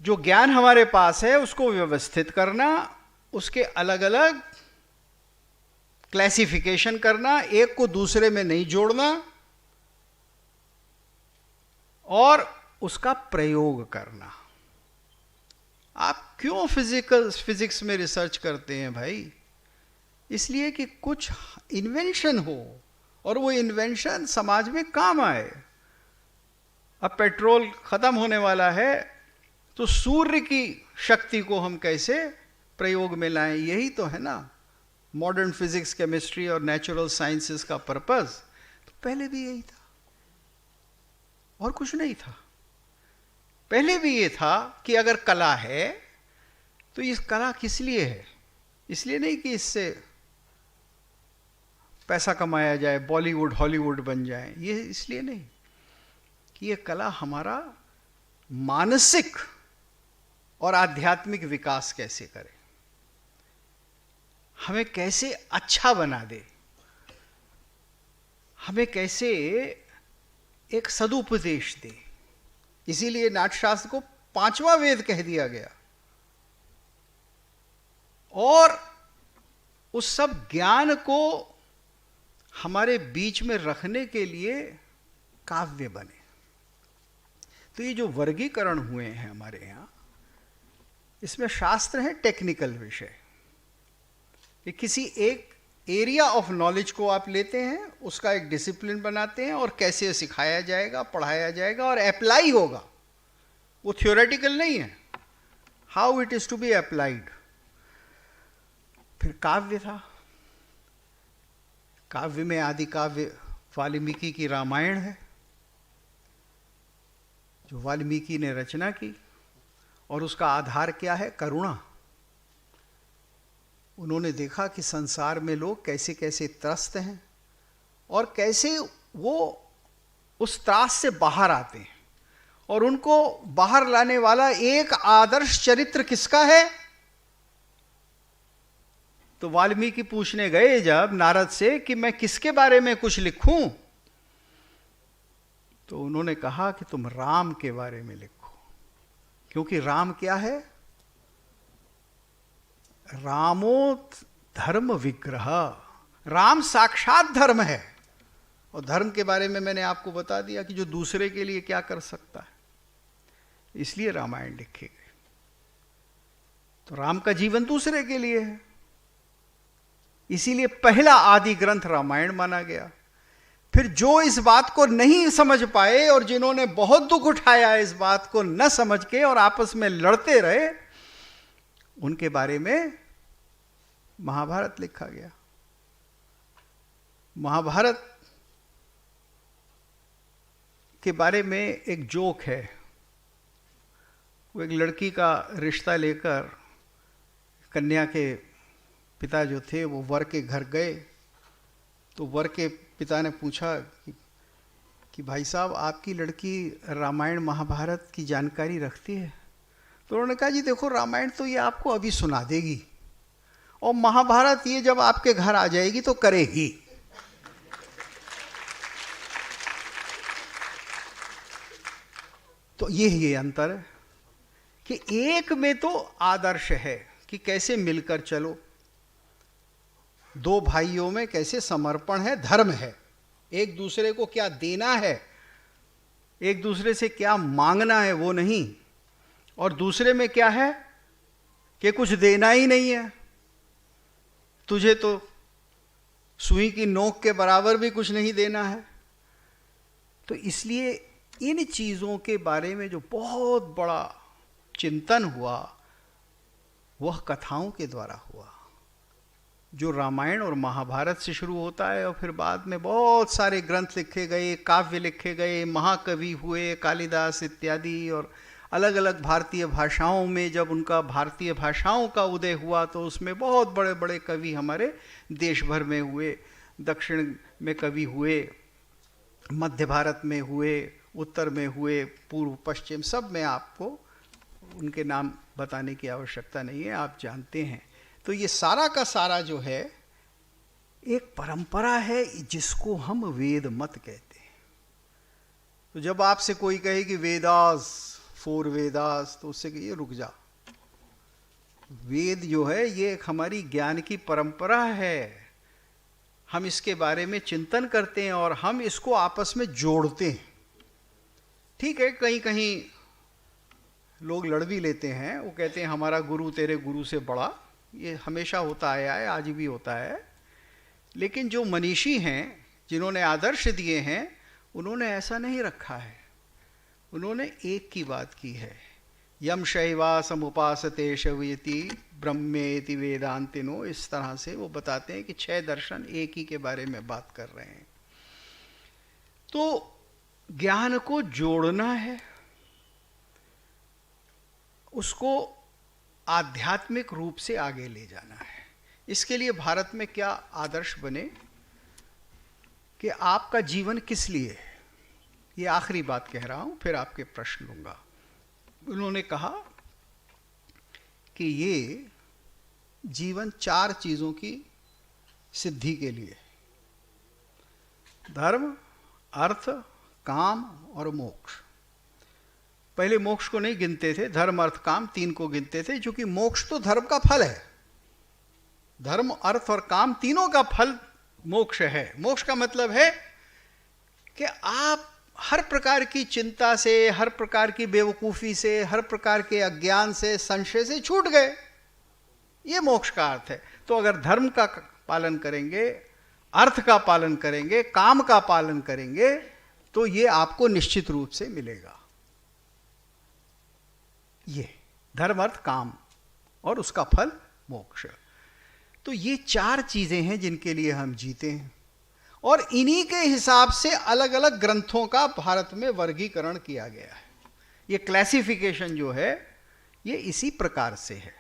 जो ज्ञान हमारे पास है उसको व्यवस्थित करना, उसके अलग अलग क्लासिफिकेशन करना, एक को दूसरे में नहीं जोड़ना, और उसका प्रयोग करना। आप क्यों फिजिक्स में रिसर्च करते हैं भाई? इसलिए कि कुछ इन्वेंशन हो और वो इन्वेंशन समाज में काम आए। अब पेट्रोल खत्म होने वाला है तो सूर्य की शक्ति को हम कैसे प्रयोग में लाएं, यही तो है ना मॉडर्न फिजिक्स, केमिस्ट्री और नेचुरल साइंसेस का पर्पस। तो पहले भी यही था और कुछ नहीं था। पहले भी ये था कि अगर कला है तो इस कला किस लिए है? इसलिए नहीं कि इससे पैसा कमाया जाए, बॉलीवुड हॉलीवुड बन जाए, ये इसलिए नहीं कि ये कला हमारा मानसिक और आध्यात्मिक विकास कैसे करे, हमें कैसे अच्छा बना दे, हमें कैसे एक सदुपदेश दे। इसीलिए नाट्यशास्त्र को 5वां वेद कह दिया गया। और उस सब ज्ञान को हमारे बीच में रखने के लिए काव्य बने। तो ये जो वर्गीकरण हुए हैं हमारे यहाँ, इसमें शास्त्र है टेक्निकल विषय, कि किसी एक एरिया ऑफ नॉलेज को आप लेते हैं, उसका एक डिसिप्लिन बनाते हैं और कैसे सिखाया जाएगा, पढ़ाया जाएगा और अप्लाई होगा। वो थ्योरेटिकल नहीं है, how it is to be applied. फिर काव्य था, काव्य में आदि काव्य वाल्मीकि की रामायण है, जो वाल्मीकि ने रचना की, और उसका आधार क्या है? करुणा। उन्होंने देखा कि संसार में लोग कैसे कैसे त्रस्त हैं और कैसे वो उस त्रास से बाहर आते हैं, और उनको बाहर लाने वाला एक आदर्श चरित्र किसका है? तो वाल्मीकि पूछने गए जब नारद से कि मैं किसके बारे में कुछ लिखूं, तो उन्होंने कहा कि तुम राम के बारे में लिखो, क्योंकि राम क्या है? रामो धर्म विग्रह, राम साक्षात धर्म है। और धर्म के बारे में मैंने आपको बता दिया कि जो दूसरे के लिए क्या कर सकता है, इसलिए रामायण लिखे गए। तो राम का जीवन दूसरे के लिए है, इसीलिए पहला आदि ग्रंथ रामायण माना गया। फिर जो इस बात को नहीं समझ पाए और जिन्होंने बहुत दुख उठाया इस बात को न समझ के और आपस में लड़ते रहे, उनके बारे में महाभारत लिखा गया। महाभारत के बारे में एक जोक है। वो एक लड़की का रिश्ता लेकर कन्या के पिता जो थे वो वर के घर गए, तो वर के पिता ने पूछा कि भाई साहब, आपकी लड़की रामायण महाभारत की जानकारी रखती है? तो उन्होंने कहा जी देखो, रामायण तो ये आपको अभी सुना देगी, और महाभारत ये जब आपके घर आ जाएगी तो करेगी। तो ये अंतर है कि एक में तो आदर्श है कि कैसे मिलकर चलो, दो भाइयों में कैसे समर्पण है, धर्म है, एक दूसरे को क्या देना है, एक दूसरे से क्या मांगना है वो नहीं, और दूसरे में क्या है कि कुछ देना ही नहीं है, तुझे तो सुई की नोक के बराबर भी कुछ नहीं देना है। तो इसलिए इन चीज़ों के बारे में जो बहुत बड़ा चिंतन हुआ वह कथाओं के द्वारा हुआ, जो रामायण और महाभारत से शुरू होता है, और फिर बाद में बहुत सारे ग्रंथ लिखे गए, काव्य लिखे गए, महाकवि हुए, कालिदास इत्यादि, और अलग अलग भारतीय भाषाओं में जब उनका भारतीय भाषाओं का उदय हुआ तो उसमें बहुत बड़े बड़े कवि हमारे देश भर में हुए, दक्षिण में कवि हुए, मध्य भारत में हुए, उत्तर में हुए, पूर्व पश्चिम, सब में आपको उनके नाम बताने की आवश्यकता नहीं है, आप जानते हैं। तो ये सारा का सारा जो है एक परंपरा है जिसको हम वेद मत कहते हैं। तो जब आपसे कोई कहे कि वेदास, 4 वेदास, तो उससे कहिए रुक जा, वेद जो है ये एक हमारी ज्ञान की परंपरा है, हम इसके बारे में चिंतन करते हैं और हम इसको आपस में जोड़ते हैं। ठीक है, कहीं कहीं लोग लड़ भी लेते हैं, वो कहते हैं हमारा गुरु तेरे गुरु से बड़ा, ये हमेशा होता आया है, आज भी होता है। लेकिन जो मनीषी हैं, जिन्होंने आदर्श दिए हैं, उन्होंने ऐसा नहीं रखा है। उन्होंने एक की बात की है, यम शैवा समुपासते शवयति ब्रह्मेति वेदांतिनो, इस तरह से वो बताते हैं कि 6 दर्शन एक ही के बारे में बात कर रहे हैं। तो ज्ञान को जोड़ना है, उसको आध्यात्मिक रूप से आगे ले जाना है। इसके लिए भारत में क्या आदर्श बने कि आपका जीवन किस लिए है। ये आखिरी बात कह रहा हूं, फिर आपके प्रश्न लूंगा। उन्होंने कहा कि ये जीवन 4 चीजों की सिद्धि के लिए, धर्म, अर्थ, काम और मोक्ष। पहले मोक्ष को नहीं गिनते थे, धर्म अर्थ काम 3 को गिनते थे, क्योंकि मोक्ष तो धर्म का फल है। धर्म, अर्थ और काम तीनों का फल मोक्ष है। मोक्ष का मतलब है कि आप हर प्रकार की चिंता से, हर प्रकार की बेवकूफ़ी से, हर प्रकार के अज्ञान से, संशय से छूट गए। ये मोक्ष का अर्थ है। तो अगर धर्म का पालन करेंगे, अर्थ का पालन करेंगे, काम का पालन करेंगे, तो ये आपको निश्चित रूप से मिलेगा। ये धर्म, अर्थ, काम और उसका फल मोक्ष। तो ये 4 चीजें हैं जिनके लिए हम जीते हैं, और इन्हीं के हिसाब से अलग अलग ग्रंथों का भारत में वर्गीकरण किया गया है। ये क्लासिफिकेशन जो है ये इसी प्रकार से है।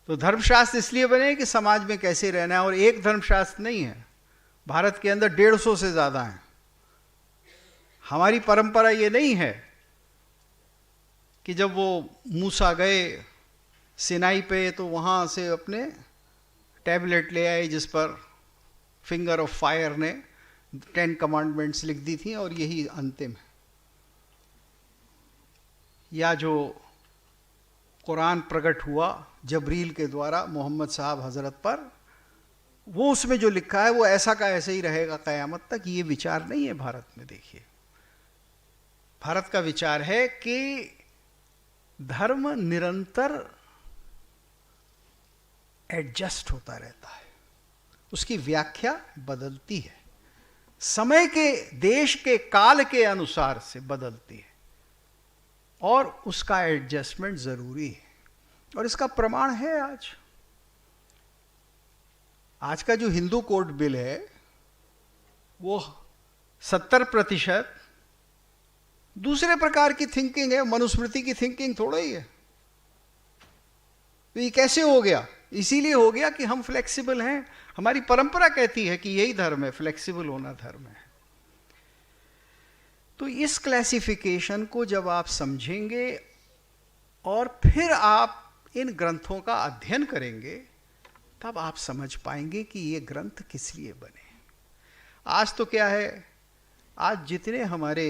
तो धर्मशास्त्र इसलिए बने कि समाज में कैसे रहना है, और एक धर्मशास्त्र नहीं है, भारत के अंदर 150 से ज्यादा हैं। हमारी परंपरा ये नहीं है कि जब वो मूसा गए सिनाई पे तो वहाँ से अपने टैबलेट ले आए जिस पर फिंगर ऑफ फायर ने 10 कमांडमेंट्स लिख दी थी और यही अंतिम है। या जो कुरान प्रकट हुआ जबरील के द्वारा मोहम्मद साहब हजरत पर, वो उसमें जो लिखा है वो ऐसा का ऐसे ही रहेगा क़यामत तक। ये विचार नहीं है भारत में। देखिए, भारत का विचार है कि धर्म निरंतर एडजस्ट होता रहता है, उसकी व्याख्या बदलती है, समय के, देश के, काल के अनुसार से बदलती है, और उसका एडजस्टमेंट जरूरी है। और इसका प्रमाण है आज का जो हिंदू कोड बिल है वो 70% दूसरे प्रकार की थिंकिंग है, मनुस्मृति की थिंकिंग थोड़ा ही है। तो ये कैसे हो गया? इसीलिए हो गया कि हम फ्लेक्सिबल हैं। हमारी परंपरा कहती है कि यही धर्म है, फ्लेक्सिबल होना धर्म है। तो इस क्लासिफिकेशन को जब आप समझेंगे और फिर आप इन ग्रंथों का अध्ययन करेंगे, तब आप समझ पाएंगे कि ये ग्रंथ किस लिए बने। आज तो क्या है, आज जितने हमारे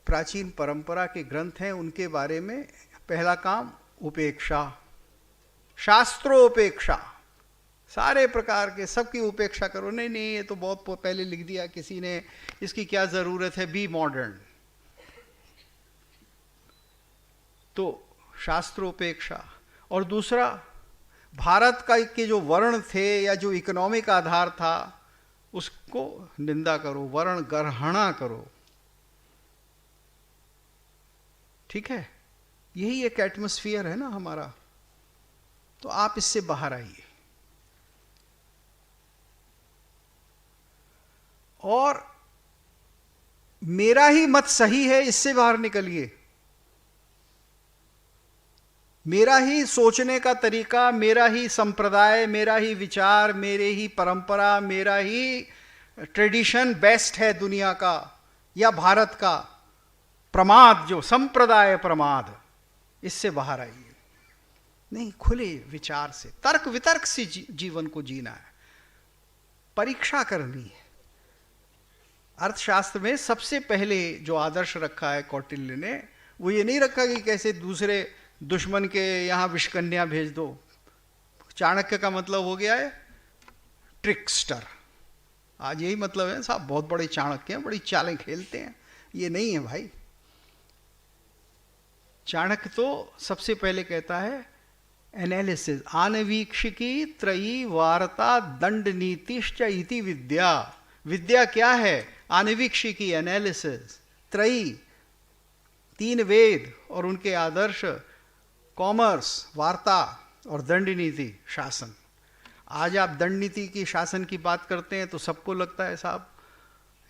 प्राचीन परंपरा के ग्रंथ हैं उनके बारे में पहला काम उपेक्षा, शास्त्रोपेक्षा, सारे प्रकार के सबकी उपेक्षा करो। नहीं नहीं, ये तो बहुत पहले लिख दिया किसी ने, इसकी क्या जरूरत है, बी मॉडर्न। तो शास्त्रोपेक्षा। और दूसरा, भारत का के जो वर्ण थे या जो इकोनॉमिक आधार था उसको निंदा करो, वर्ण ग्रहणा करो। ठीक है, यही एक एटमॉस्फेयर है ना हमारा। तो आप इससे बाहर आइए और मेरा ही मत सही है इससे बाहर निकलिए। मेरा ही सोचने का तरीका, मेरा ही संप्रदाय, मेरा ही विचार, मेरे ही परंपरा, मेरा ही ट्रेडिशन बेस्ट है दुनिया का या भारत का। प्रमाद, जो संप्रदाय प्रमाद, इससे बाहर आइए। नहीं, खुले विचार से, तर्क वितर्क से जीवन को जीना है, परीक्षा करनी है। अर्थशास्त्र में सबसे पहले जो आदर्श रखा है कौटिल्य ने, वो ये नहीं रखा कि कैसे दूसरे दुश्मन के यहाँ विषकन्या भेज दो। चाणक्य का मतलब हो गया है ट्रिकस्टर। आज यही मतलब है, साहब बहुत बड़े चाणक्य हैं, बड़ी चालें खेलते हैं। ये नहीं है भाई। चाणक्य तो सबसे पहले कहता है एनालिसिस, आनवीक्षिकी त्रयी वार्ता दंड नीतिश्च इति विद्या। विद्या क्या है? आनवीक्षिकी, एनालिसिस, त्रयी, 3 वेद और उनके आदर्श, कॉमर्स, वार्ता, और दंड नीति, शासन। आज आप दंड नीति की, शासन की बात करते हैं तो सबको लगता है साहब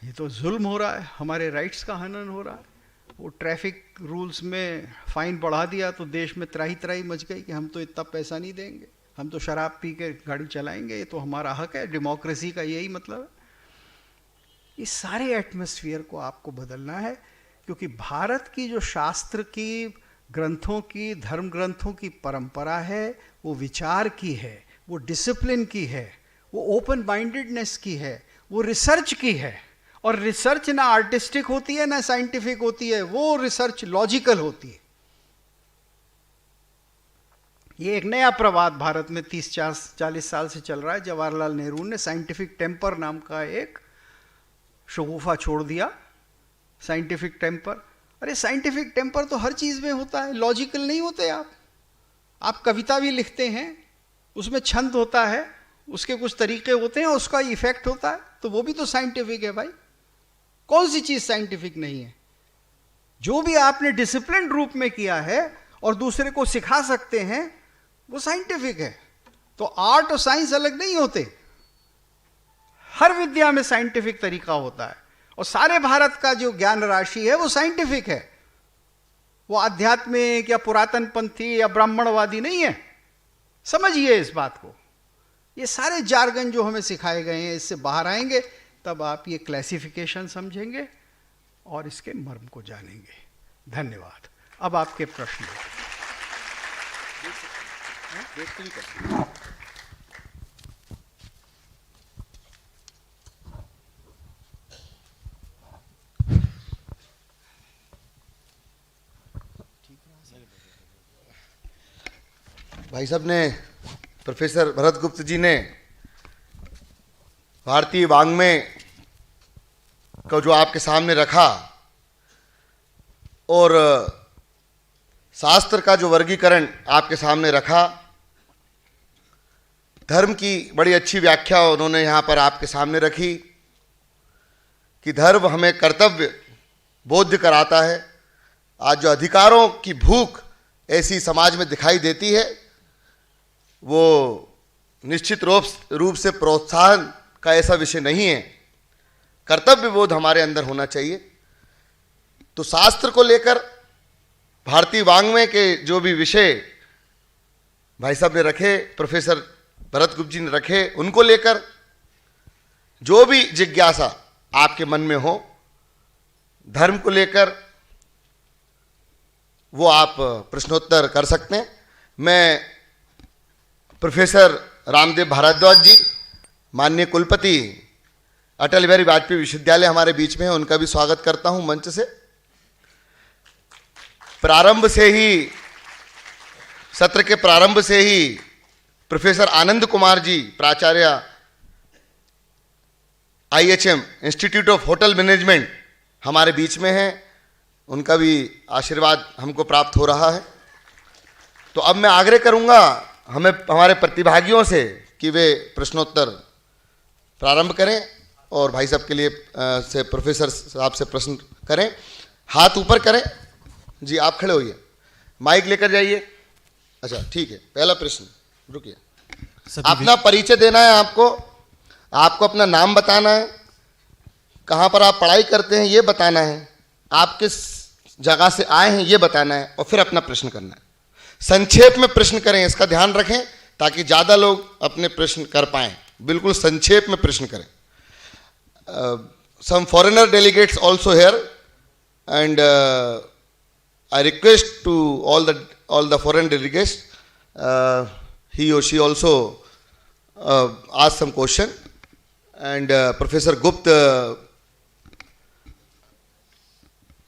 ये तो जुल्म हो रहा है, हमारे राइट्स का हनन हो रहा है। वो ट्रैफिक रूल्स में फाइन बढ़ा दिया तो देश में त्राही त्राही मच गई कि हम तो इतना पैसा नहीं देंगे, हम तो शराब पी के गाड़ी चलाएंगे, ये तो हमारा हक है। डेमोक्रेसी का यही मतलब है। इस सारे एटमॉस्फेयर को आपको बदलना है, क्योंकि भारत की जो शास्त्र की, ग्रंथों की, धर्म ग्रंथों की परंपरा है, वो विचार की है, वो डिसिप्लिन की है, वो ओपन माइंडेडनेस की है, वो रिसर्च की है। और रिसर्च ना आर्टिस्टिक होती है ना साइंटिफिक होती है, वो रिसर्च लॉजिकल होती है। ये एक नया प्रवाद भारत में 30-40 साल से चल रहा है। जवाहरलाल नेहरू ने साइंटिफिक टेम्पर नाम का एक शगुफा छोड़ दिया, साइंटिफिक टेम्पर। अरे साइंटिफिक टेम्पर तो हर चीज़ में होता है, लॉजिकल नहीं होते आप कविता भी लिखते हैं, उसमें छंद होता है, उसके कुछ तरीके होते हैं, उसका इफेक्ट होता है, तो वो भी तो साइंटिफिक है भाई। कौन सी चीज़ साइंटिफिक नहीं है? जो भी आपने डिसिप्लिन रूप में किया है और दूसरे को सिखा सकते हैं, वो साइंटिफिक है। तो आर्ट और साइंस अलग नहीं होते, हर विद्या में साइंटिफिक तरीका होता है, और सारे भारत का जो ज्ञान राशि है वो साइंटिफिक है, वो आध्यात्मिक या पुरातन पंथी या ब्राह्मणवादी नहीं है। समझिए इस बात को। ये सारे जार्गन जो हमें सिखाए गए हैं, इससे बाहर आएंगे तब आप ये क्लासिफिकेशन समझेंगे और इसके मर्म को जानेंगे। धन्यवाद। अब आपके प्रश्न। भाई साहब ने, प्रोफेसर भरत गुप्त जी ने भारतीय वाङ्मय को जो आपके सामने रखा और शास्त्र का जो वर्गीकरण आपके सामने रखा, धर्म की बड़ी अच्छी व्याख्या उन्होंने यहाँ पर आपके सामने रखी कि धर्म हमें कर्तव्य बोध कराता है। आज जो अधिकारों की भूख ऐसी समाज में दिखाई देती है, वो निश्चित रूप से प्रोत्साहन का ऐसा विषय नहीं है। कर्तव्य बोध हमारे अंदर होना चाहिए। तो शास्त्र को लेकर भारतीय वाङ्मय के जो भी विषय भाई साहब ने रखे, प्रोफेसर भरत गुप्त जी ने रखे, उनको लेकर जो भी जिज्ञासा आपके मन में हो धर्म को लेकर, वो आप प्रश्नोत्तर कर सकते हैं। मैं प्रोफेसर रामदेव भारद्वाज जी, माननीय कुलपति अटल बिहारी वाजपेयी विश्वविद्यालय हमारे बीच में है, उनका भी स्वागत करता हूं मंच से। प्रारंभ से ही, सत्र के प्रारंभ से ही प्रोफेसर आनंद कुमार जी, प्राचार्य IHM institute of hotel management हमारे बीच में हैं, उनका भी आशीर्वाद हमको प्राप्त हो रहा है। तो अब मैं आग्रह करूंगा हमारे प्रतिभागियों से कि वे प्रश्नोत्तर प्रारंभ करें और भाई साहब के लिए से प्रोफेसर साहब से प्रश्न करें। हाथ ऊपर करें जी, आप खड़े होइए, माइक लेकर जाइए। अच्छा ठीक है, पहला प्रश्न, रुकिए। अपना परिचय देना है आपको अपना नाम बताना है, कहाँ पर आप पढ़ाई करते हैं ये बताना है, आप किस जगह से आए हैं ये बताना है, और फिर अपना प्रश्न करना है। संक्षेप में प्रश्न करें, इसका ध्यान रखें ताकि ज़्यादा लोग अपने प्रश्न कर पाएँ। बिल्कुल संक्षेप में प्रश्न करें। some foreigner delegates also here, and I request to all the foreign delegates, he or she also ask some question, and Professor Gupta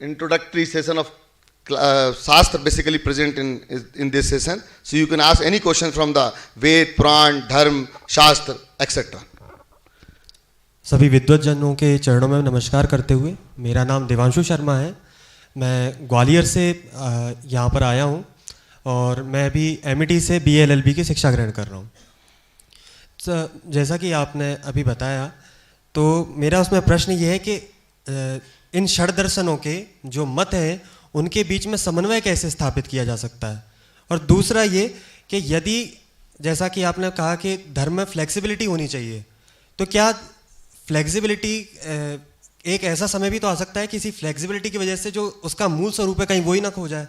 introductory session of Shastra basically present in this session, so you can ask any question from the Ved, Puran, Dharm, Shastra, etc. सभी विद्वज्जनों के चरणों में नमस्कार करते हुए, मेरा नाम देवांशु शर्मा है। मैं ग्वालियर से यहाँ पर आया हूँ और मैं भी MET से BA LLB की शिक्षा ग्रहण कर रहा हूँ। तो जैसा कि आपने अभी बताया, तो मेरा उसमें प्रश्न ये है कि इन षड दर्शनों के जो मत हैं उनके बीच में समन्वय कैसे स्थापित किया जा सकता है। और दूसरा ये कि यदि, जैसा कि आपने कहा कि धर्म में फ्लेक्सिबिलिटी होनी चाहिए, तो क्या फ्लेक्सिबिलिटी एक ऐसा समय भी तो आ सकता है किसी फ्लेक्सिबिलिटी की वजह से जो उसका मूल स्वरूप है कहीं वो ही ना खो जाए?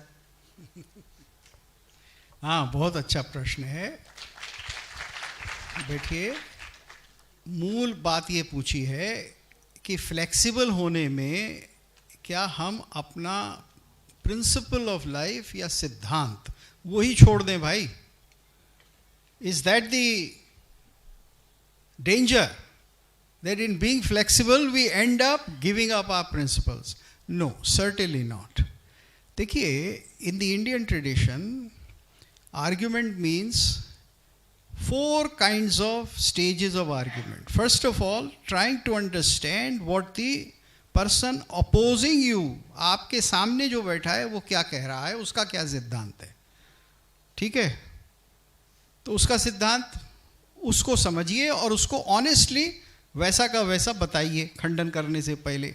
हाँ, बहुत अच्छा प्रश्न है। बैठिए। मूल बात ये पूछी है कि फ्लेक्सिबल होने में क्या हम अपना प्रिंसिपल ऑफ लाइफ या सिद्धांत वही छोड़ दें भाई? Is that the danger that in being flexible we end up giving up our principles? No, certainly not. देखिए, in the Indian tradition, argument means 4 kinds of stages of argument. First of all, trying to understand what the person opposing you, आपके सामने जो बैठा है वो क्या कह रहा है, उसका क्या सिद्धांत है. ठीक है, तो उसका सिद्धांत उसको समझिए और उसको ऑनेस्टली वैसा का वैसा बताइए खंडन करने से पहले.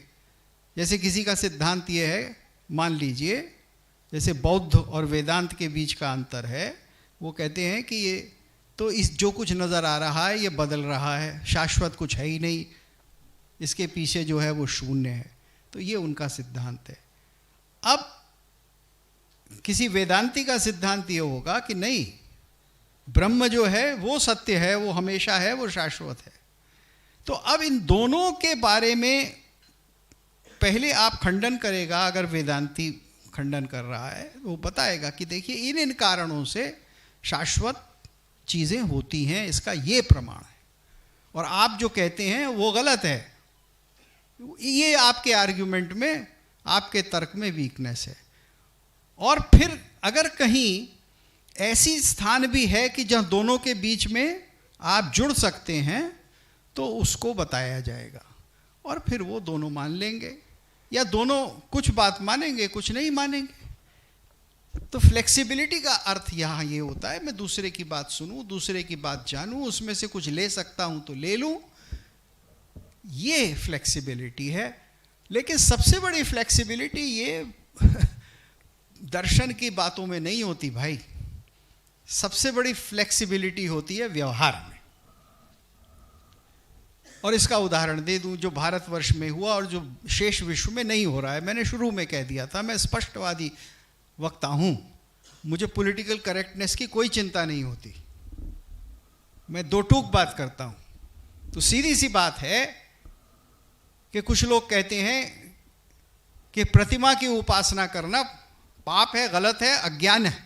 जैसे किसी का सिद्धांत ये है, मान लीजिए जैसे बौद्ध और वेदांत के बीच का अंतर है, वो कहते हैं कि ये तो इस जो कुछ नज़र आ रहा है ये बदल रहा है, शाश्वत कुछ है ही नहीं, इसके पीछे जो है वो शून्य है. तो ये उनका सिद्धांत है. अब किसी वेदांती का सिद्धांत ये होगा कि नहीं, ब्रह्म जो है वो सत्य है, वो हमेशा है, वो शाश्वत है. तो अब इन दोनों के बारे में पहले आप खंडन करेगा. अगर वेदांती खंडन कर रहा है वो बताएगा कि देखिए इन इन कारणों से शाश्वत चीज़ें होती हैं, इसका ये प्रमाण है, और आप जो कहते हैं वो गलत है. ये आपके आर्ग्यूमेंट में, आपके तर्क में वीकनेस है. और फिर अगर कहीं ऐसी स्थान भी है कि जहाँ दोनों के बीच में आप जुड़ सकते हैं तो उसको बताया जाएगा, और फिर वो दोनों मान लेंगे, या दोनों कुछ बात मानेंगे कुछ नहीं मानेंगे. तो फ्लेक्सिबिलिटी का अर्थ यहाँ ये होता है, मैं दूसरे की बात सुनूं, दूसरे की बात जानूं, उसमें से कुछ ले सकता हूं तो ले लूं, ये फ्लेक्सिबिलिटी है. लेकिन सबसे बड़ी फ्लेक्सिबिलिटी ये दर्शन की बातों में नहीं होती भाई. सबसे बड़ी फ्लेक्सिबिलिटी होती है व्यवहार में. और इसका उदाहरण दे दूं जो भारतवर्ष में हुआ और जो शेष विश्व में नहीं हो रहा है. मैंने शुरू में कह दिया था, मैं स्पष्टवादी वक्ता हूं, मुझे पॉलिटिकल करेक्टनेस की कोई चिंता नहीं होती, मैं दो टूक बात करता हूं. तो सीधी सी बात है कि कुछ लोग कहते हैं कि प्रतिमा की उपासना करना पाप है, गलत है, अज्ञान है.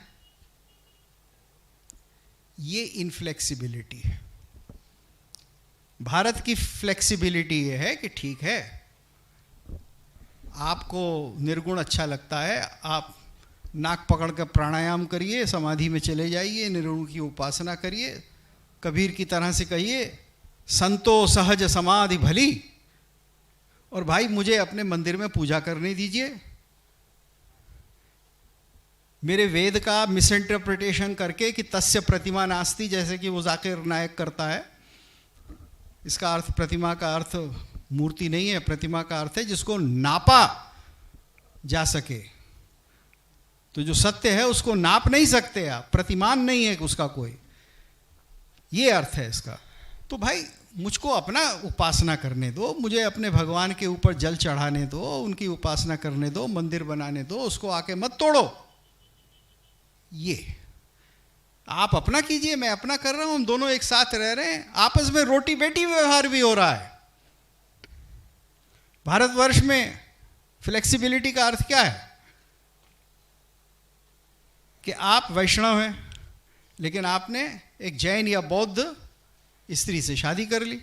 ये इनफ्लेक्सिबिलिटी है. भारत की फ्लेक्सिबिलिटी ये है कि ठीक है, आपको निर्गुण अच्छा लगता है, आप नाक पकड़ कर प्राणायाम करिए, समाधि में चले जाइए, निर्गुण की उपासना करिए, कबीर की तरह से कहिए संतो सहज समाधि भली, और भाई मुझे अपने मंदिर में पूजा करने दीजिए. मेरे वेद का मिस इंटरप्रिटेशन करके कि तस्य प्रतिमा नास्ति, जैसे कि वो जाकिर नायक करता है, इसका अर्थ प्रतिमा का अर्थ मूर्ति नहीं है, प्रतिमा का अर्थ है जिसको नापा जा सके. तो जो सत्य है उसको नाप नहीं सकते आप, प्रतिमान नहीं है उसका कोई, ये अर्थ है इसका. तो भाई मुझको अपना उपासना करने दो, मुझे अपने भगवान के ऊपर जल चढ़ाने दो, उनकी उपासना करने दो, मंदिर बनाने दो, उसको आके मत तोड़ो. ये आप अपना कीजिए, मैं अपना कर रहा हूं, हम दोनों एक साथ रह रहे हैं, आपस में रोटी बेटी व्यवहार भी हो रहा है. भारतवर्ष में फ्लेक्सिबिलिटी का अर्थ क्या है कि आप वैष्णव हैं लेकिन आपने एक जैन या बौद्ध स्त्री से शादी कर ली.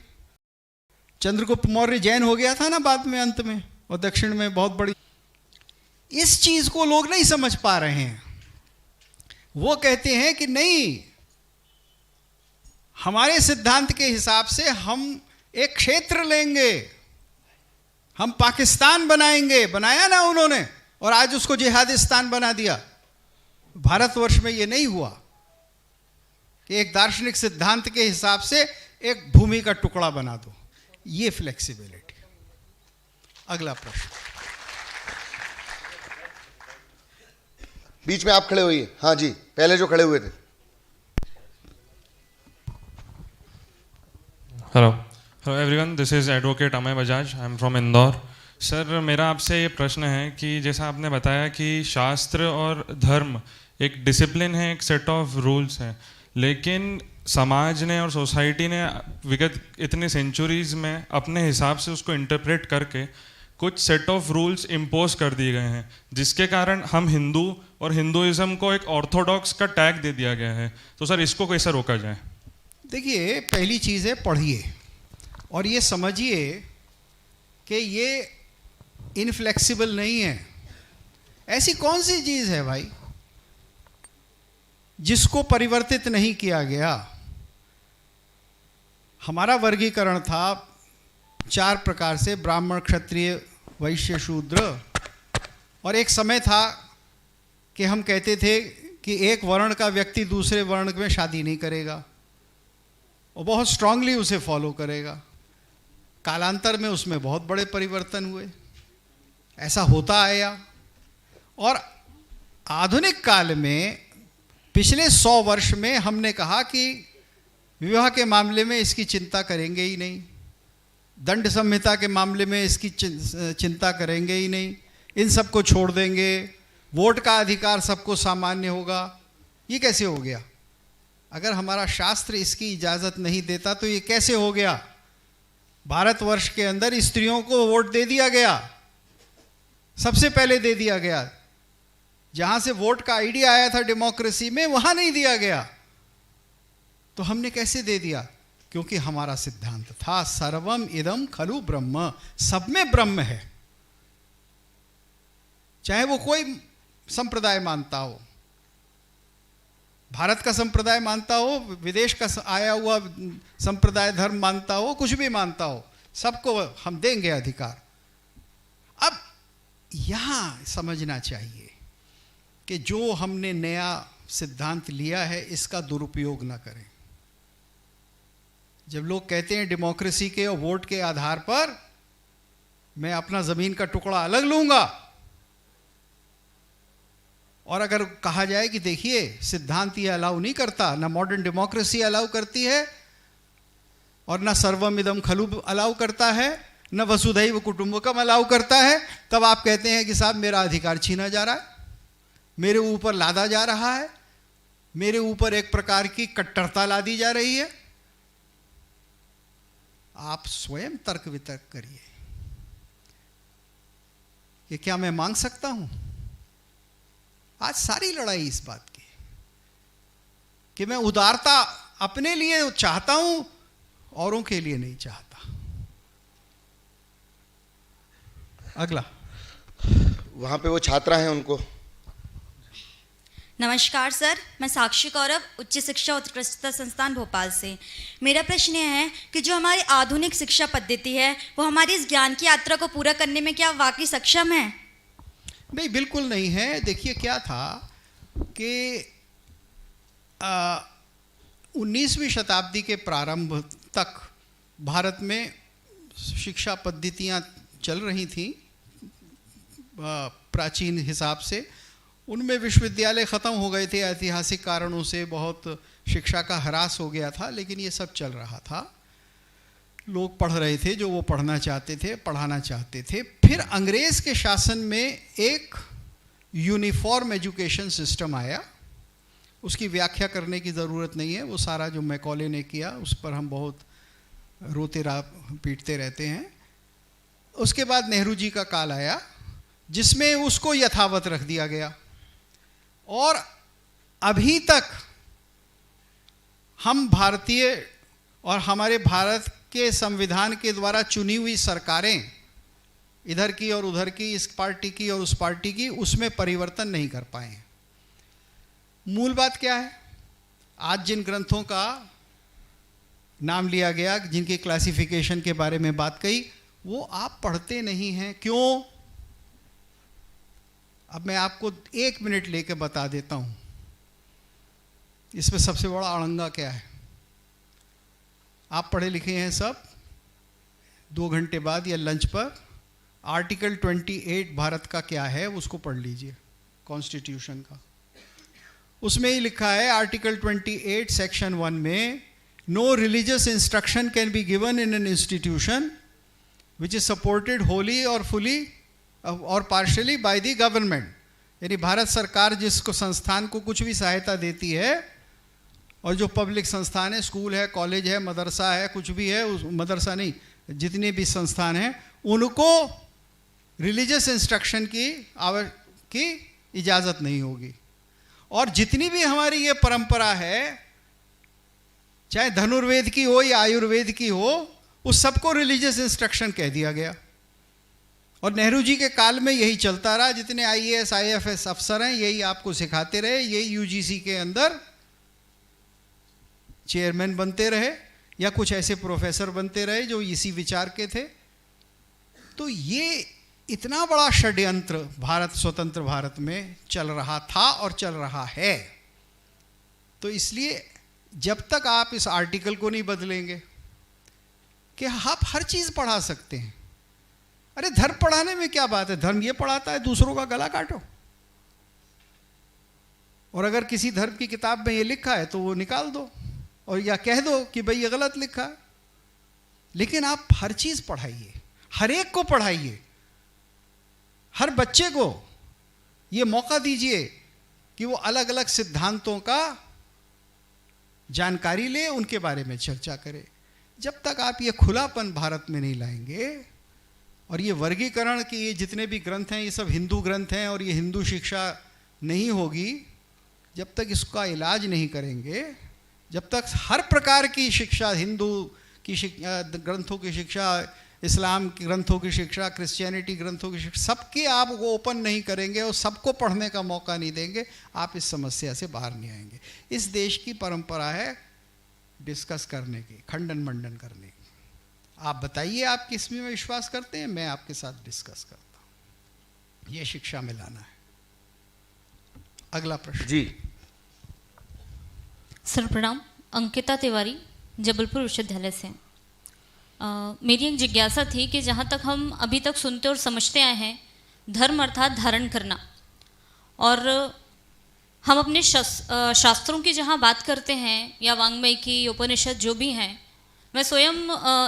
चंद्रगुप्त मौर्य जैन हो गया था ना बाद में, अंत में, और दक्षिण में बहुत बड़ी. इस चीज को लोग नहीं समझ पा रहे हैं. वो कहते हैं कि नहीं, हमारे सिद्धांत के हिसाब से हम एक क्षेत्र लेंगे, हम पाकिस्तान बनाएंगे. बनाया ना उन्होंने, और आज उसको जिहादिस्तान बना दिया. भारतवर्ष में ये नहीं हुआ कि एक दार्शनिक सिद्धांत के हिसाब से एक भूमि का टुकड़ा बना दो. ये फ्लेक्सिबिलिटी. अगला प्रश्न. बीच में आप खड़े होइए. हाँ जी, पहले जो खड़े हुए थे. Hello everyone, this is advocate Amay Bajaj, I am from Indore. Sir, मेरा आपसे ये प्रश्न है कि जैसा आपने बताया कि शास्त्र और धर्म एक डिसिप्लिन है, एक सेट ऑफ रूल्स हैं, लेकिन समाज ने और सोसाइटी ने विगत इतने सेंचुरीज में अपने हिसाब से उसको इंटरप्रेट करके कुछ सेट ऑफ रूल्स इम्पोज कर दिए गए हैं, जिसके कारण हम हिंदू और हिंदुइज्म को एक ऑर्थोडॉक्स का टैग दे दिया गया है. तो सर, इसको कैसे रोका जाए? देखिए, पहली चीज़ है पढ़िए और ये समझिए कि ये इनफ्लेक्सिबल नहीं है. ऐसी कौन सी चीज़ है भाई जिसको परिवर्तित नहीं किया गया? हमारा वर्गीकरण था 4 प्रकार से, ब्राह्मण, क्षत्रिय, वैश्य, शूद्र। और एक समय था कि हम कहते थे कि एक वर्ण का व्यक्ति दूसरे वर्ण में शादी नहीं करेगा और बहुत स्ट्रांगली उसे फॉलो करेगा। कालांतर में उसमें बहुत बड़े परिवर्तन हुए, ऐसा होता आया। और आधुनिक काल में पिछले 100 वर्ष में हमने कहा कि विवाह के मामले में इसकी चिंता करेंगे ही नहीं, दंड संहिता के मामले में इसकी चिंता करेंगे ही नहीं, इन सबको छोड़ देंगे, वोट का अधिकार सबको सामान्य होगा। ये कैसे हो गया? अगर हमारा शास्त्र इसकी इजाज़त नहीं देता तो ये कैसे हो गया? भारतवर्ष के अंदर स्त्रियों को वोट दे दिया गया, सबसे पहले दे दिया गया। जहाँ से वोट का आइडिया आया था डेमोक्रेसी में, वहाँ नहीं दिया गया। तो हमने कैसे दे दिया? क्योंकि हमारा सिद्धांत था सर्वम इदम खलु ब्रह्म, सब में ब्रह्म है। चाहे वो कोई संप्रदाय मानता हो, भारत का संप्रदाय मानता हो, विदेश का आया हुआ संप्रदाय धर्म मानता हो, कुछ भी मानता हो, सबको हम देंगे अधिकार। अब यहां समझना चाहिए कि जो हमने नया सिद्धांत लिया है इसका दुरुपयोग ना करें। जब लोग कहते हैं डेमोक्रेसी के और वोट के आधार पर मैं अपना जमीन का टुकड़ा अलग लूंगा, और अगर कहा जाए कि देखिए सिद्धांत ये अलाउ नहीं करता, ना मॉडर्न डेमोक्रेसी अलाउ करती है और ना सर्वमिदम खलु अलाउ करता है, न वसुधैव कुटुंबकम अलाउ करता है, तब आप कहते हैं कि साहब मेरा अधिकार छीना जा रहा है, मेरे ऊपर लादा जा रहा है, मेरे ऊपर एक प्रकार की कट्टरता लादी जा रही है। आप स्वयं तर्क वितर्क करिए कि क्या मैं मांग सकता हूं? आज सारी लड़ाई इस बात की कि मैं उदारता अपने लिए चाहता हूं, औरों के लिए नहीं चाहता। अगला वहाँ पे वो छात्रा हैं, उनको। नमस्कार सर, मैं साक्षी कौरव, उच्च शिक्षा उत्कृष्टता संस्थान भोपाल से। मेरा प्रश्न यह है कि जो हमारी आधुनिक शिक्षा पद्धति है वो हमारी इस ज्ञान की यात्रा को पूरा करने में क्या वाकई सक्षम है? नहीं, बिल्कुल नहीं है। देखिए क्या था कि 19वीं शताब्दी के प्रारंभ तक भारत में शिक्षा पद्धतियाँ चल रही थीं प्राचीन हिसाब से। उनमें विश्वविद्यालय ख़त्म हो गए थे, ऐतिहासिक कारणों से बहुत शिक्षा का ह्रास हो गया था, लेकिन ये सब चल रहा था। लोग पढ़ रहे थे जो वो पढ़ना चाहते थे, पढ़ाना चाहते थे। फिर अंग्रेज़ के शासन में एक यूनिफॉर्म एजुकेशन सिस्टम आया। उसकी व्याख्या करने की ज़रूरत नहीं है, वो सारा जो मैकॉले ने किया उस पर हम बहुत रोते पीटते रहते हैं। उसके बाद नेहरू जी का काल आया जिसमें उसको यथावत रख दिया गया, और अभी तक हम भारतीय और हमारे भारत के संविधान के द्वारा चुनी हुई सरकारें, इधर की और उधर की, इस पार्टी की और उस पार्टी की, उसमें परिवर्तन नहीं कर पाए हैं। मूल बात क्या है? आज जिन ग्रंथों का नाम लिया गया, जिनके क्लासिफिकेशन के बारे में बात कही, वो आप पढ़ते नहीं हैं। क्यों? अब मैं आपको 1 मिनट लेके बता देता हूं इसमें सबसे बड़ा अड़ंगा क्या है। आप पढ़े लिखे हैं सब, 2 घंटे बाद या लंच पर आर्टिकल 28 भारत का क्या है उसको पढ़ लीजिए, कॉन्स्टिट्यूशन का। उसमें ही लिखा है आर्टिकल 28 सेक्शन 1 में, no religious instruction can be given in an institution which is supported wholly और फुली और पार्शली बाय द गवर्नमेंट। यानी भारत सरकार जिसको संस्थान को कुछ भी सहायता देती है, और जो पब्लिक संस्थान है, स्कूल है, कॉलेज है, मदरसा है, कुछ भी है, उस मदरसा नहीं, जितने भी संस्थान हैं, उनको रिलीजियस इंस्ट्रक्शन की इजाज़त नहीं होगी। और जितनी भी हमारी ये परंपरा है, चाहे धनुर्वेद की हो या आयुर्वेद की हो, उस सबको रिलीजियस इंस्ट्रक्शन कह दिया गया। और नेहरू जी के काल में यही चलता रहा। जितने IAS IFS अफसर हैं यही आपको सिखाते रहे, यही UGC के अंदर चेयरमैन बनते रहे। या कुछ ऐसे प्रोफेसर बनते रहे जो इसी विचार के थे। तो ये इतना बड़ा षड्यंत्र भारत, स्वतंत्र भारत में चल रहा था और चल रहा है। तो इसलिए जब तक आप इस आर्टिकल को नहीं बदलेंगे कि आप हर चीज़ पढ़ा सकते हैं, अरे धर्म पढ़ाने में क्या बात है, धर्म ये पढ़ाता है दूसरों का गला काटो। और अगर किसी धर्म की किताब में ये लिखा है तो वो निकाल दो और या कह दो कि भाई ये गलत लिखा है। लेकिन आप हर चीज़ पढ़ाइए, हर एक को पढ़ाइए, हर बच्चे को ये मौका दीजिए कि वो अलग अलग सिद्धांतों का जानकारी ले, उनके बारे में चर्चा करे। जब तक आप ये खुलापन भारत में नहीं लाएंगे और ये वर्गीकरण कि ये जितने भी ग्रंथ हैं ये सब हिंदू ग्रंथ हैं और ये हिंदू शिक्षा नहीं होगी, जब तक इसका इलाज नहीं करेंगे, जब तक हर प्रकार की शिक्षा, हिंदू की ग्रंथों की शिक्षा, इस्लाम की ग्रंथों की शिक्षा, क्रिश्चियनिटी ग्रंथों की शिक्षा, सबकी आप वो ओपन नहीं करेंगे और सबको पढ़ने का मौका नहीं देंगे, आप इस समस्या से बाहर नहीं आएंगे। इस देश की परंपरा है डिस्कस करने की, खंडन मंडन करने की। आप बताइए आप किस में विश्वास करते हैं, मैं आपके साथ डिस्कस करता हूँ। ये शिक्षा में लाना है। अगला प्रश्न जी। सर प्रणाम, अंकिता तिवारी, जबलपुर विश्वविद्यालय से। मेरी एक जिज्ञासा थी कि जहाँ तक हम अभी तक सुनते और समझते आए हैं, धर्म अर्थात धारण करना, और हम अपने शास्त्रों की जहाँ बात करते हैं या वांग्मय की, उपनिषद जो भी हैं, मैं स्वयं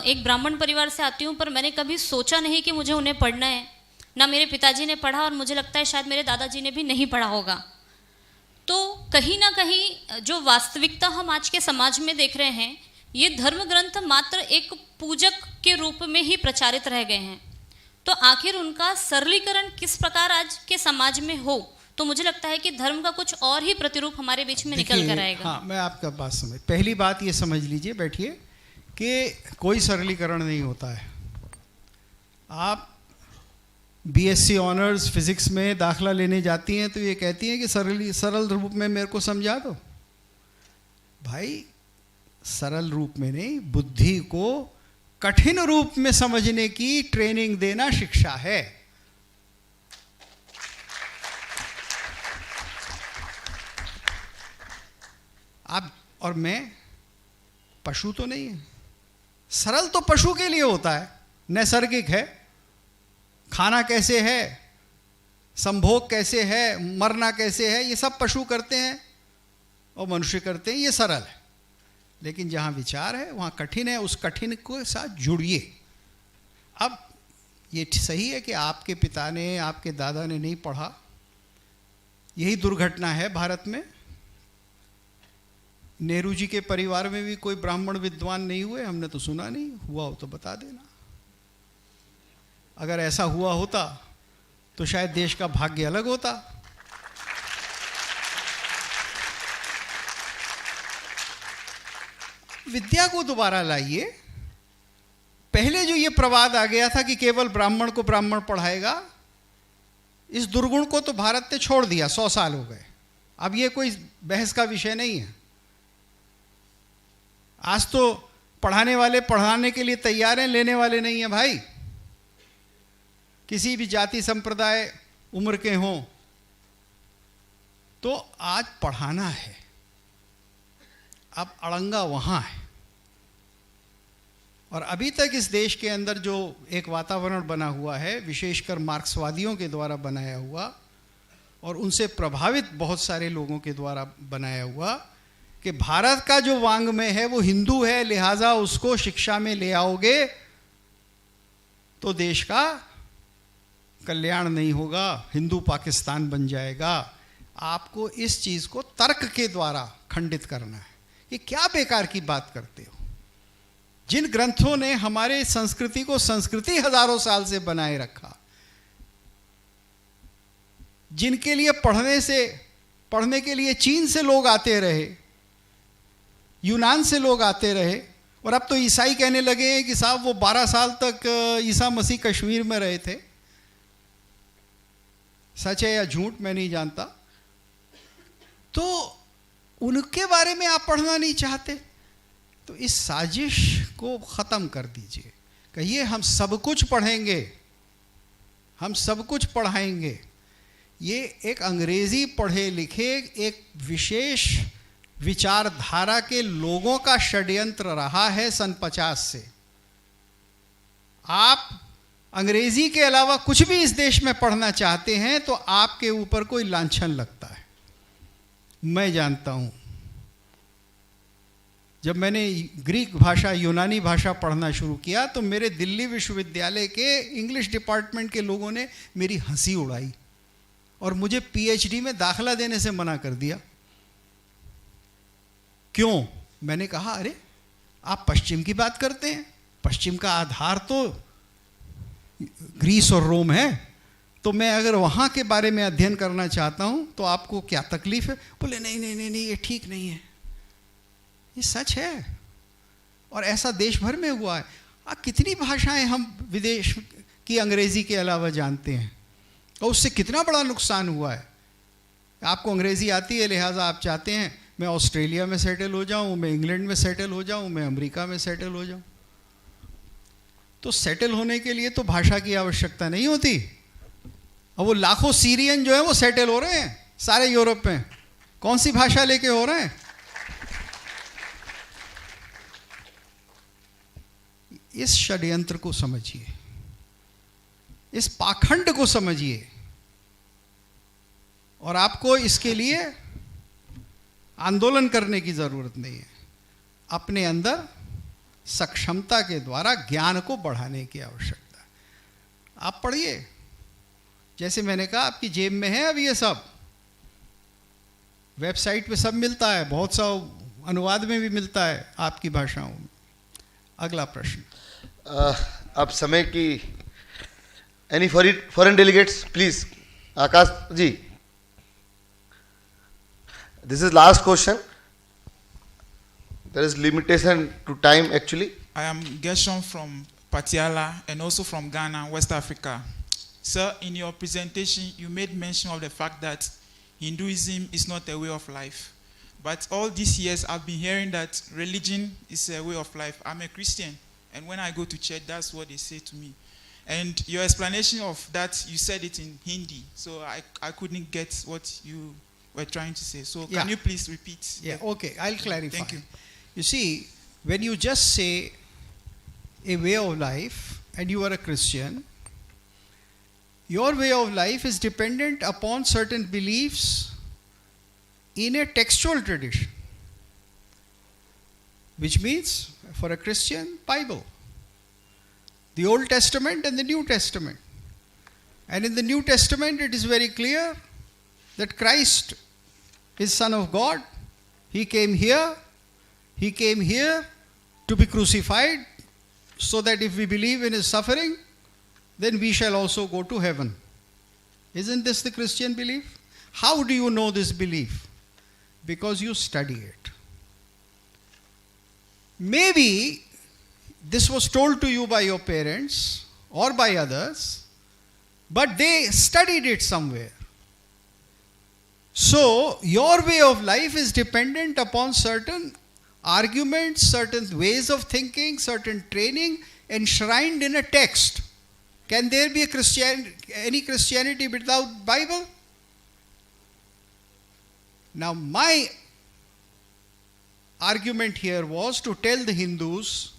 एक ब्राह्मण परिवार से आती हूँ, पर मैंने कभी सोचा नहीं कि मुझे उन्हें पढ़ना है। ना मेरे पिताजी ने पढ़ा और मुझे लगता है शायद मेरे दादाजी ने भी नहीं पढ़ा होगा। तो कहीं ना कहीं जो वास्तविकता हम आज के समाज में देख रहे हैं, ये धर्म ग्रंथ मात्र एक पूजक के रूप में ही प्रचारित रह गए हैं। तो आखिर उनका सरलीकरण किस प्रकार आज के समाज में हो, तो मुझे लगता है कि धर्म का कुछ और ही प्रतिरूप हमारे बीच में निकल कर आएगा। हाँ, मैं आपका बात समझ, पहली बात ये समझ लीजिए, बैठिए, कि कोई सरलीकरण नहीं होता है। आप बीएससी ऑनर्स फिजिक्स में दाखला लेने जाती हैं तो ये कहती हैं कि सरल रूप में मेरे को समझा दो। भाई सरल रूप में नहीं, बुद्धि को कठिन रूप में समझने की ट्रेनिंग देना शिक्षा है। आप और मैं पशु तो नहीं है। सरल तो पशु के लिए होता है, नैसर्गिक है। खाना कैसे है, संभोग कैसे है, मरना कैसे है, ये सब पशु करते हैं और मनुष्य करते हैं, ये सरल है। लेकिन जहाँ विचार है वहाँ कठिन है, उस कठिन को साथ जुड़िए। अब ये सही है कि आपके पिता ने, आपके दादा ने नहीं पढ़ा, यही दुर्घटना है भारत में। नेहरू जी के परिवार में भी कोई ब्राह्मण विद्वान नहीं हुए, हमने तो सुना नहीं। हुआ हो तो बता देना। अगर ऐसा हुआ होता तो शायद देश का भाग्य अलग होता। विद्या को दोबारा लाइए। पहले जो ये प्रवाद आ गया था कि केवल ब्राह्मण को ब्राह्मण पढ़ाएगा, इस दुर्गुण को तो भारत ने छोड़ दिया। 100 साल हो गए, अब ये कोई बहस का विषय नहीं है। आज तो पढ़ाने वाले पढ़ाने के लिए तैयार हैं, लेने वाले नहीं हैं भाई। किसी भी जाति संप्रदाय उम्र के हों, तो आज पढ़ाना है। अब अड़ंगा वहाँ है। और अभी तक इस देश के अंदर जो एक वातावरण बना हुआ है, विशेषकर मार्क्सवादियों के द्वारा बनाया हुआ और उनसे प्रभावित बहुत सारे लोगों के द्वारा बनाया हुआ, कि भारत का जो वांग्मय है वो हिंदू है, लिहाजा उसको शिक्षा में ले आओगे तो देश का कल्याण नहीं होगा, हिंदू पाकिस्तान बन जाएगा। आपको इस चीज़ को तर्क के द्वारा खंडित करना है। ये क्या बेकार की बात करते हो। जिन ग्रंथों ने हमारे संस्कृति को संस्कृति हजारों साल से बनाए रखा, जिनके लिए पढ़ने के लिए चीन से लोग आते रहे, यूनान से लोग आते रहे, और अब तो ईसाई कहने लगे हैं कि साहब वो 12 साल तक ईसा मसीह कश्मीर में रहे थे। सच है या झूठ मैं नहीं जानता। तो उनके बारे में आप पढ़ना नहीं चाहते। तो इस साजिश को ख़त्म कर दीजिए। कहिए हम सब कुछ पढ़ेंगे, हम सब कुछ पढ़ाएंगे। ये एक अंग्रेज़ी पढ़े लिखे एक विशेष विचारधारा के लोगों का षड्यंत्र रहा है सन 50 से। आप अंग्रेज़ी के अलावा कुछ भी इस देश में पढ़ना चाहते हैं तो आपके ऊपर कोई लांछन लगता है। मैं जानता हूँ, जब मैंने ग्रीक भाषा, यूनानी भाषा पढ़ना शुरू किया तो मेरे दिल्ली विश्वविद्यालय के इंग्लिश डिपार्टमेंट के लोगों ने मेरी हंसी उड़ाई और मुझे पीएचडी में दाखला देने से मना कर दिया। क्यों? मैंने कहा अरे आप पश्चिम की बात करते हैं, पश्चिम का आधार तो ग्रीस और रोम है, तो मैं अगर वहाँ के बारे में अध्ययन करना चाहता हूँ तो आपको क्या तकलीफ है? बोले नहीं नहीं नहीं नहीं, ये ठीक नहीं है। ये सच है और ऐसा देश भर में हुआ है। कितनी भाषाएं हम विदेश की अंग्रेज़ी के अलावा जानते हैं और उससे कितना बड़ा नुकसान हुआ है। आपको अंग्रेज़ी आती है, लिहाजा आप चाहते हैं मैं ऑस्ट्रेलिया में सेटल हो जाऊं, मैं इंग्लैंड में सेटल हो जाऊं, मैं अमेरिका में सेटल हो जाऊं। तो सेटल होने के लिए तो भाषा की आवश्यकता नहीं होती। अब वो लाखों सीरियन जो है वो सेटल हो रहे हैं सारे यूरोप में, कौन सी भाषा लेके हो रहे हैं? इस षड्यंत्र को समझिए, इस पाखंड को समझिए और आपको इसके लिए आंदोलन करने की जरूरत नहीं है। अपने अंदर सक्षमता के द्वारा ज्ञान को बढ़ाने की आवश्यकता है। आप पढ़िए, जैसे मैंने कहा आपकी जेब में है अब ये सब, वेबसाइट पे सब मिलता है, बहुत सा अनुवाद में भी मिलता है आपकी भाषाओं में। अगला प्रश्न। अब समय की any foreign delegates please. Aakash ji, this is last question. There is limitation to time actually. I am Gershon from Patiala and also from Ghana, West Africa. Sir, in your presentation, you made mention of the fact that Hinduism is not a way of life. But all these years, I've been hearing that religion is a way of life. I'm a Christian, and when I go to church, that's what they say to me. And your explanation of that, you said it in Hindi, so I couldn't get what you were trying to say. So can you please repeat? Yeah, okay, I'll clarify. Thank you. You see, when you just say a way of life and you are a Christian, your way of life is dependent upon certain beliefs in a textual tradition, which means for a Christian, Bible, the Old Testament and the New Testament. And in the New Testament it is very clear that Christ is Son of God. He came here to be crucified so that if we believe in his suffering, then we shall also go to heaven. Isn't this the Christian belief? How do you know this belief? Because you study it. Maybe this was told to you by your parents or by others, but they studied it somewhere. So, your way of life is dependent upon certain arguments, certain ways of thinking, certain training enshrined in a text. Can there be any Christianity without Bible? Now, my argument here was to tell the Hindus,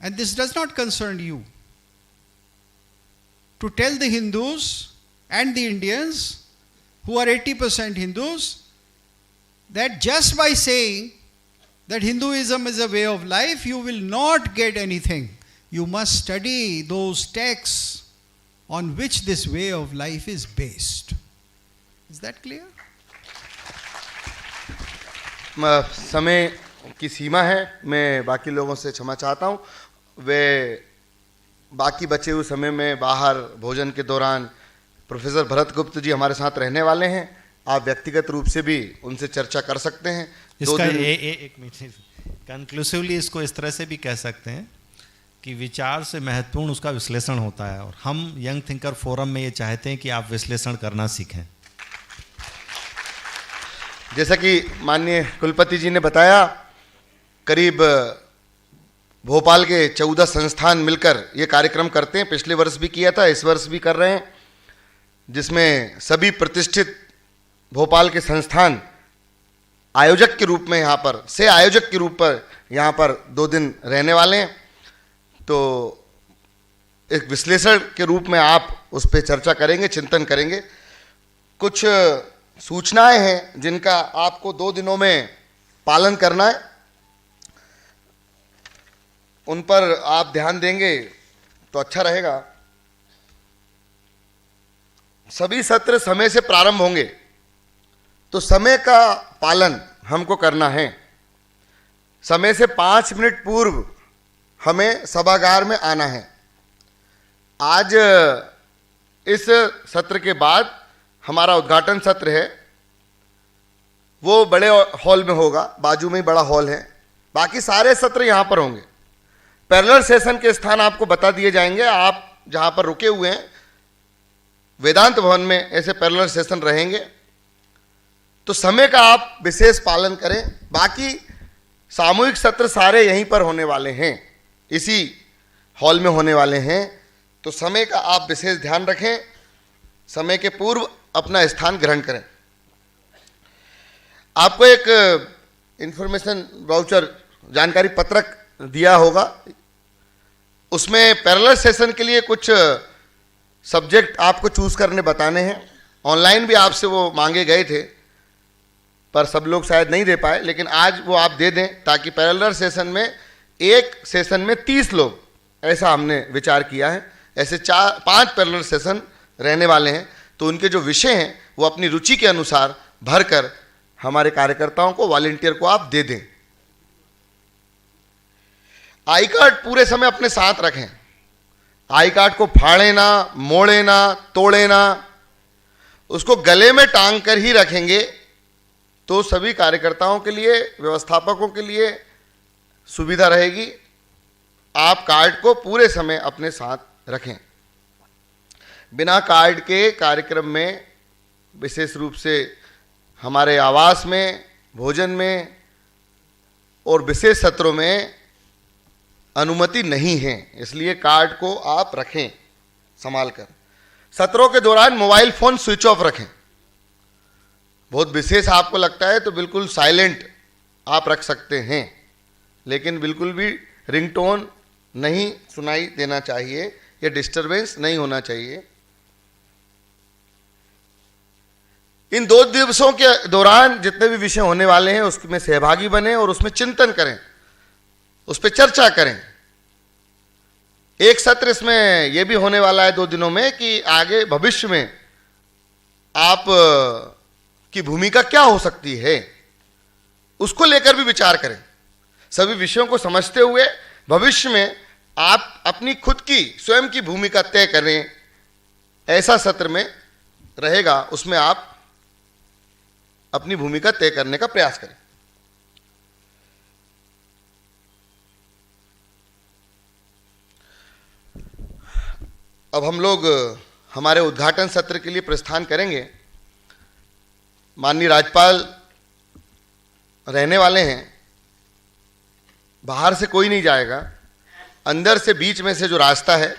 and this does not concern you, to tell the Hindus and the Indians who are 80% Hindus that just by saying that Hinduism is a way of life, you will not get anything. You must study those texts on which this way of life is based. Is that clear? समय की सीमा है, मैं बाकी लोगों से क्षमा चाहता हूँ। वे बाकी बचे हुए समय में बाहर भोजन के दौरान प्रोफेसर भरत गुप्त जी हमारे साथ रहने वाले हैं। आप व्यक्तिगत रूप से भी उनसे चर्चा कर सकते हैं। इसका एक मिनट कंक्लूसिवली इसको इस तरह से भी कह सकते हैं कि विचार से महत्वपूर्ण उसका विश्लेषण होता है, और हम यंग थिंकर फोरम में ये चाहते हैं कि आप विश्लेषण करना सीखें। जैसा कि माननीय कुलपति जी ने बताया, करीब भोपाल के 14 संस्थान मिलकर ये कार्यक्रम करते हैं। पिछले वर्ष भी किया था, इस वर्ष भी कर रहे हैं, जिसमें सभी प्रतिष्ठित भोपाल के संस्थान आयोजक के रूप में आयोजक के रूप पर यहाँ पर 2 दिन रहने वाले हैं। तो एक विश्लेषण के रूप में आप उस पर चर्चा करेंगे, चिंतन करेंगे। कुछ सूचनाएं हैं जिनका आपको 2 दिनों में पालन करना है, उन पर आप ध्यान देंगे तो अच्छा रहेगा। सभी सत्र समय से प्रारंभ होंगे, तो समय का पालन हमको करना है। समय से 5 मिनट पूर्व हमें सभागार में आना है। आज इस सत्र के बाद हमारा उद्घाटन सत्र है, वो बड़े हॉल में होगा, बाजू में ही बड़ा हॉल है। बाकी सारे सत्र यहाँ पर होंगे। पैरेलल सेशन के स्थान आपको बता दिए जाएंगे। आप जहाँ पर रुके हुए हैं वेदांत भवन में ऐसे पैरेलल सेशन रहेंगे, तो समय का आप विशेष पालन करें। बाकी सामूहिक सत्र सारे यहीं पर होने वाले हैं, इसी हॉल में होने वाले हैं, तो समय का आप विशेष ध्यान रखें। समय के पूर्व अपना स्थान ग्रहण करें। आपको एक इंफॉर्मेशन वाउचर जानकारी पत्रक दिया होगा, उसमें पैरेलल सेशन के लिए कुछ सब्जेक्ट आपको चूज करने बताने हैं। ऑनलाइन भी आपसे वो मांगे गए थे, पर सब लोग शायद नहीं दे पाए, लेकिन आज वो आप दे दें ताकि पैरेलल सेशन में एक सेशन में 30 लोग, ऐसा हमने विचार किया है। ऐसे 4-5 पैरेलल सेशन रहने वाले हैं, तो उनके जो विषय हैं वो अपनी रुचि के अनुसार भरकर हमारे कार्यकर्ताओं को, वॉलंटियर को आप दे दें। आई कार्ड पूरे समय अपने साथ रखें। आई कार्ड को फाड़े ना, मोड़े ना, तोड़े ना, उसको गले में टांग कर ही रखेंगे, तो सभी कार्यकर्ताओं के लिए, व्यवस्थापकों के लिए सुविधा रहेगी। आप कार्ड को पूरे समय अपने साथ रखें। बिना कार्ड के कार्यक्रम में, विशेष रूप से हमारे आवास में, भोजन में और विशेष सत्रों में अनुमति नहीं है, इसलिए कार्ड को आप रखें संभाल कर। सत्रों के दौरान मोबाइल फोन स्विच ऑफ रखें। बहुत विशेष आपको लगता है तो बिल्कुल साइलेंट आप रख सकते हैं, लेकिन बिल्कुल भी रिंगटोन नहीं सुनाई देना चाहिए या डिस्टरबेंस नहीं होना चाहिए। इन 2 दिवसों के दौरान जितने भी विषय होने वाले हैं उसमें सहभागी बने और उसमें चिंतन करें, उस पर चर्चा करें। एक सत्र इसमें यह भी होने वाला है 2 दिनों में कि आगे भविष्य में आप की भूमिका क्या हो सकती है, उसको लेकर भी विचार करें। सभी विषयों को समझते हुए भविष्य में आप अपनी खुद की स्वयं की भूमिका तय करें, ऐसा सत्र में रहेगा। उसमें आप अपनी भूमिका तय करने का प्रयास करें। अब हम लोग हमारे उद्घाटन सत्र के लिए प्रस्थान करेंगे। माननीय राज्यपाल रहने वाले हैं, बाहर से कोई नहीं जाएगा, अंदर से बीच में से जो रास्ता है,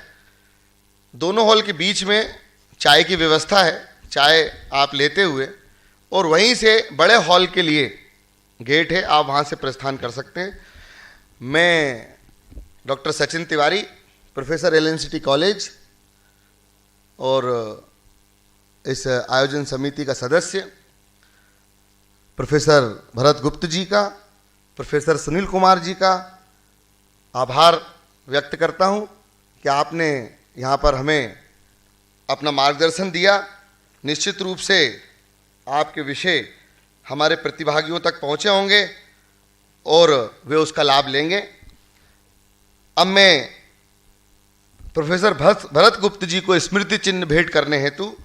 दोनों हॉल के बीच में चाय की व्यवस्था है, चाय आप लेते हुए, और वहीं से बड़े हॉल के लिए गेट है, आप वहाँ से प्रस्थान कर सकते हैं। मैं doctor Sachin Tiwari, professor LNCT college और इस आयोजन समिति का सदस्य, प्रोफेसर भरत गुप्त जी का, प्रोफेसर सुनील कुमार जी का आभार व्यक्त करता हूँ कि आपने यहाँ पर हमें अपना मार्गदर्शन दिया। निश्चित रूप से आपके विषय हमारे प्रतिभागियों तक पहुँचे होंगे और वे उसका लाभ लेंगे। अब मैं प्रोफेसर भरत गुप्त जी को स्मृति चिन्ह भेंट करने हेतु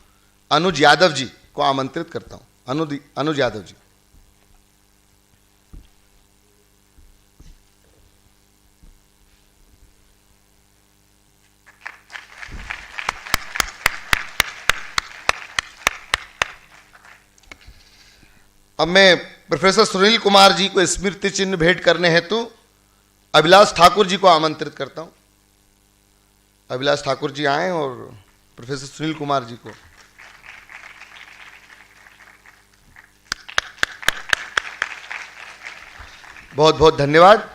अनुज यादव जी को आमंत्रित करता हूँ। अनुज यादव जी। अब मैं प्रोफेसर सुनील कुमार जी को स्मृति चिन्ह भेंट करने हेतु अभिलाष ठाकुर जी को आमंत्रित करता हूं। अभिलाष ठाकुर जी आए और प्रोफेसर सुनील कुमार जी को। बहुत बहुत धन्यवाद।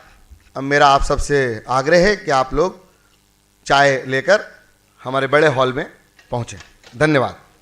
अब मेरा आप सबसे आग्रह है कि आप लोग चाय लेकर हमारे बड़े हॉल में पहुंचे। धन्यवाद।